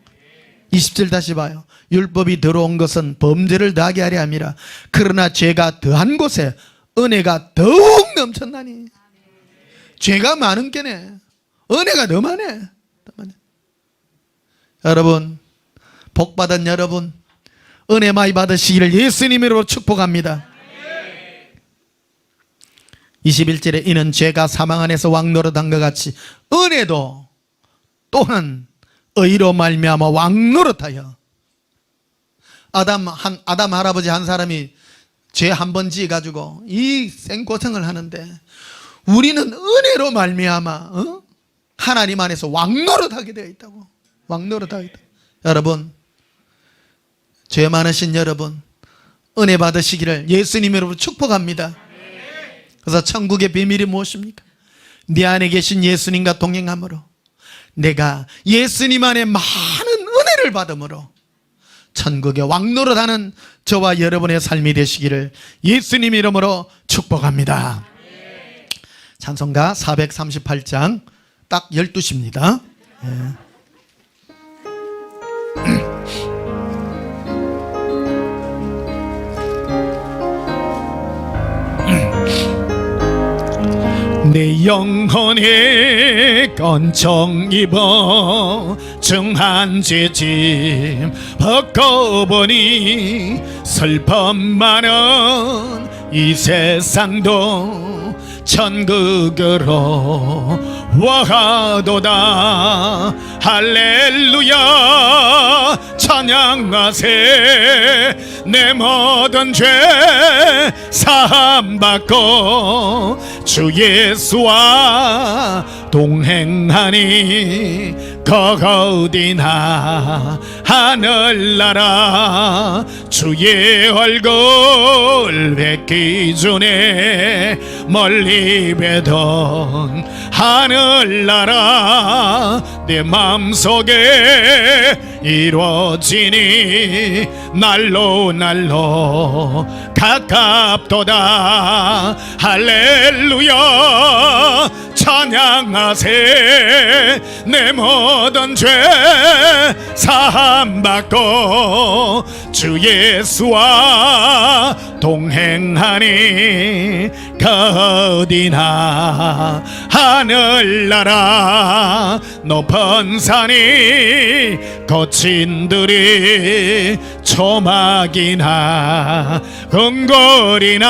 20절 다시 봐요. 율법이 들어온 것은 범죄를 더하게 하려 함이라. 그러나 죄가 더한 곳에 은혜가 더욱 넘쳤나니. 죄가 많은 게네 은혜가 더 많네. 여러분 복받은 여러분 은혜 많이 받으시기를 예수님으로 축복합니다. 21절에 이는 죄가 사망 안에서 왕노릇한 것 같이 은혜도 또한 의로 말미암아 왕노릇하여. 아담 할아버지 한 사람이 죄 한 번 지어가지고 이 생고생을 하는데 우리는 은혜로 말미암아 하나님 안에서 왕노릇하게 되어 있다고. 왕노릇하겠다. 여러분, 죄 많으신 여러분, 은혜 받으시기를 예수님으로 축복합니다. 그래서 천국의 비밀이 무엇입니까? 네 안에 계신 예수님과 동행함으로, 내가 예수님 안에 많은 은혜를 받음으로 천국의 왕노릇하는 저와 여러분의 삶이 되시기를 예수님 이름으로 축복합니다. 찬송가 438장 딱 12시입니다. 내 영혼이 건청 입어 중한 죄짐 벗고 보니 슬픔 많은 이 세상도 천국으로 와도다. 할렐루야 찬양하세. 내 모든 죄 사함받고 주 예수와 동행하니 거기나 하늘나라. 주의 얼굴 뵙기 전에 멀리 뵈던 하늘나라 내 마음속에 이루어지니 날로 가깝도다. 할렐루야 찬양하세. 내 모든 죄 사함받고 주 예수와 동행하니 어디나 하늘나라 높은 산이 거친들이 초막이나 궁궐이나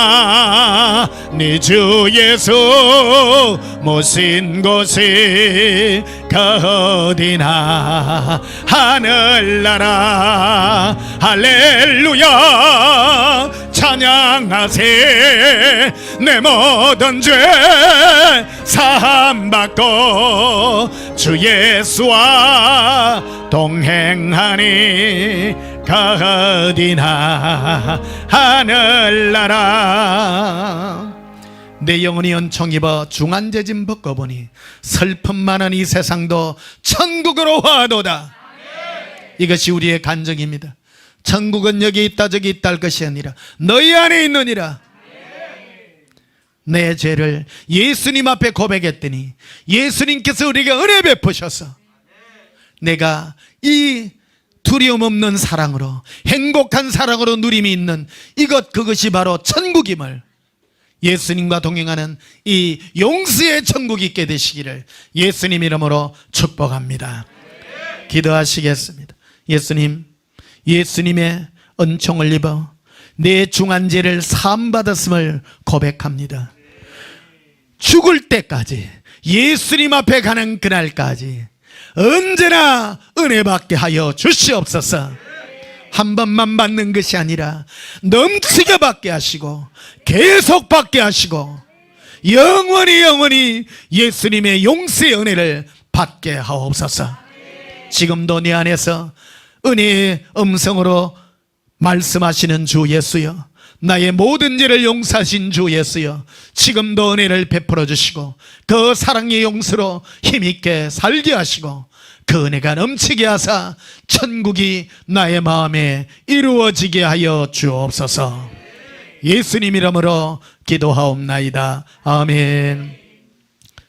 네 주 예수 모신 곳이 어디나 하늘나라. 할렐루야 찬양하세. 내 모든 죄 사함받고 주 예수와 동행하니 어디나 하늘나라. 내 영혼이 연청 입어 중한 죄짐 벗고보니 슬픔 많은 이 세상도 천국으로 와도다. 이것이 우리의 간증입니다. 천국은 여기 있다 저기 있다 할 것이 아니라 너희 안에 있느니라. 내 죄를 예수님 앞에 고백했더니 예수님께서 우리에게 은혜 베푸셔서 내가 이 두려움 없는 사랑으로 행복한 사랑으로 누림이 있는 그것이 바로 천국임을, 예수님과 동행하는 이 용서의 천국이 있게 되시기를 예수님 이름으로 축복합니다. 기도하시겠습니다. 예수님, 예수님의 은총을 입어 내 중한 죄를 사함받았음을 고백합니다. 죽을 때까지 예수님 앞에 가는 그날까지 언제나 은혜 받게 하여 주시옵소서. 한 번만 받는 것이 아니라 넘치게 받게 하시고 계속 받게 하시고 영원히 예수님의 용서의 은혜를 받게 하옵소서. 지금도 내 안에서 은혜의 음성으로 말씀하시는 주 예수여, 나의 모든 죄를 용서하신 주 예수여, 지금도 은혜를 베풀어 주시고 그 사랑의 용서로 힘있게 살게 하시고 그 은혜가 넘치게 하사 천국이 나의 마음에 이루어지게 하여 주옵소서. 예수님 이름으로 기도하옵나이다. 아멘.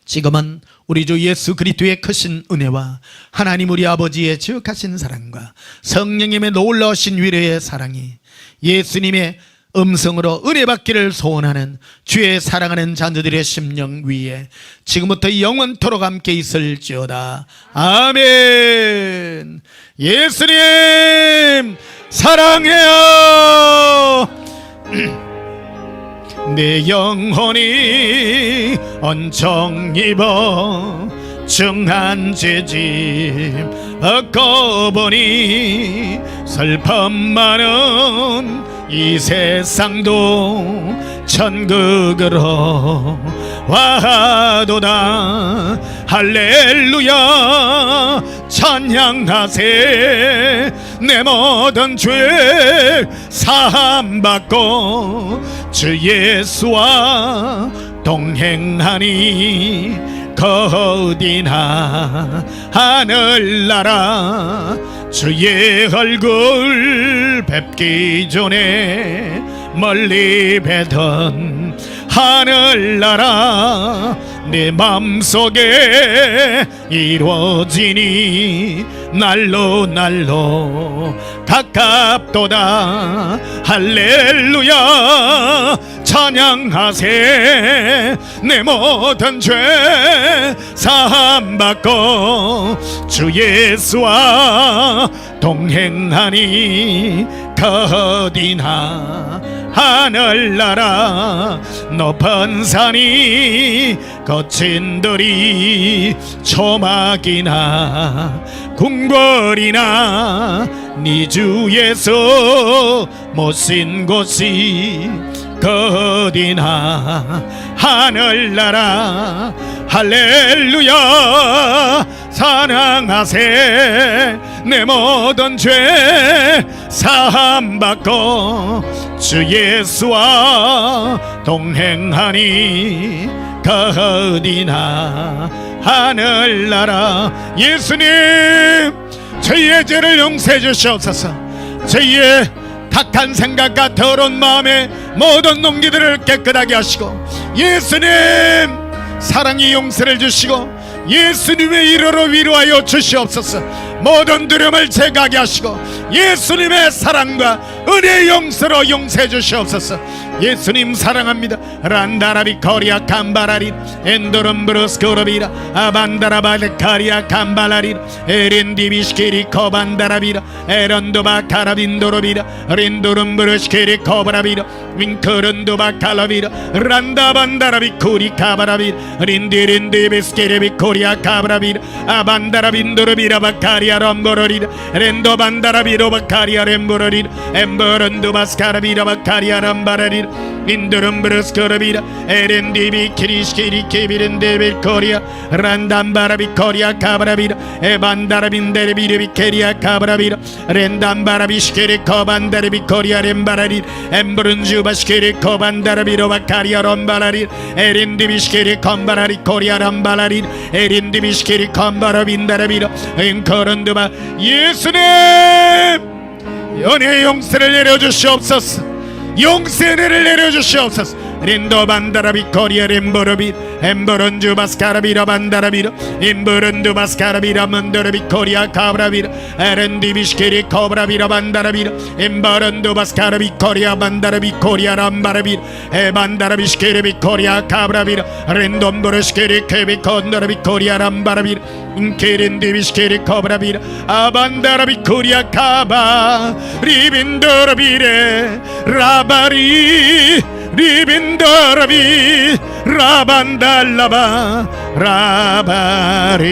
지금은 우리 주 예수 그리스도의 크신 은혜와 하나님 우리 아버지의 지극하신 사랑과 성령님의 놀라우신 위로의 사랑이 예수님의 음성으로 은혜 받기를 소원하는 주의 사랑하는 자녀들의 심령 위에 지금부터 영원토록 함께 있을지어다. 아멘. 예수님 사랑해요. 내 영혼이 언청 입어 중한 죄짐 얻고 보니 슬픔 많은 이 세상도 천국으로 와도다. 할렐루야 찬양하세. 내 모든 죄 사함받고 주 예수와 동행하니 어디나 하늘나라. 주의 얼굴 뵙기 전에 멀리 뵈던 하늘나라. 내 맘속에 이루어지니 날로 날로 가깝도다. 할렐루야 찬양하세. 내 모든 죄 사함받고 주 예수와 동행하니 어디나 하늘나라. 높은 산이 거친 들이 초막이나 궁궐이나 네 주에서 못쓴 곳이 어디나 하늘나라. 할렐루야 사랑하세. 내 모든 죄 사함받고 주 예수와 동행하니 어디나 하늘나라. 예수님 저희의 죄를 용서해 주시옵소서. 저희의 악한 생각과 더러운 마음의 모든 농기들을 깨끗하게 하시고, 예수님 사랑의 용서를 주시고 예수님의 이름으로 위로하여 주시옵소서. 모든 두려움을 제거하게 하시고 예수님의 사랑과 은혜의 용서로 용서해 주시옵소서. 예수님 사랑합니다. 란다라비 코리아 캄바라리 엔도름브루스 코로비라 아반다라바르 카리아 캄발라리 에렌디비시키리 코반다라비라 에런도바 카라빈도로비라 린도름브루시키리 코바라비라 윙크른도바 칼라비라 란다반다라비 코리 카바라비라 린디린디비스키리비 코리아 카바라비라 아반다라빈도로비라 바카리아 럼보로리라 렌도반다라비로 바카리아 렘보로리라 엠버런도바스카라비라 바카리아 람바라리라 인드름브르스코르비라 에렌디비 키리시키리 케비른데빌 코리아 란담바라비 코리아 카바라비라 에반다라빈데르비르비 케리아 카바라비라 렌담바라비 시케리 코반다르비 코리아 렘바라리 엠브른주바시케리 코반다라비로 바카리아 럼바라리 에렌디비 시케리 컴바라리 코리아 람바라리 에렌디비 시케리 컴바라빈다라비라 인커런드바. 예수님 연애 용서를 내려주시옵소서. 용서의 은혜를 내려주시옵소서. 린도 반다라비 코리아 렘보르비 엠버런주 바스카라비라 반다라비라 임버런두 바스카라비라 먼더르비 코리아 카브라비라 에렌디비시키리 코브라비라 반다라비라 임버런두 바스카라비 코리아 반다라비 코리아 람바라비라 에반다라비시키리비 코리아 카브라비라 렌돔보르시키리 케비 콘더라비 코리아 람바라비라 인케렌디비시키리 코브라비라 아반다라비 코리아 카바 리빈더라비레 라바리 리빈더라비 라반달라바 라바리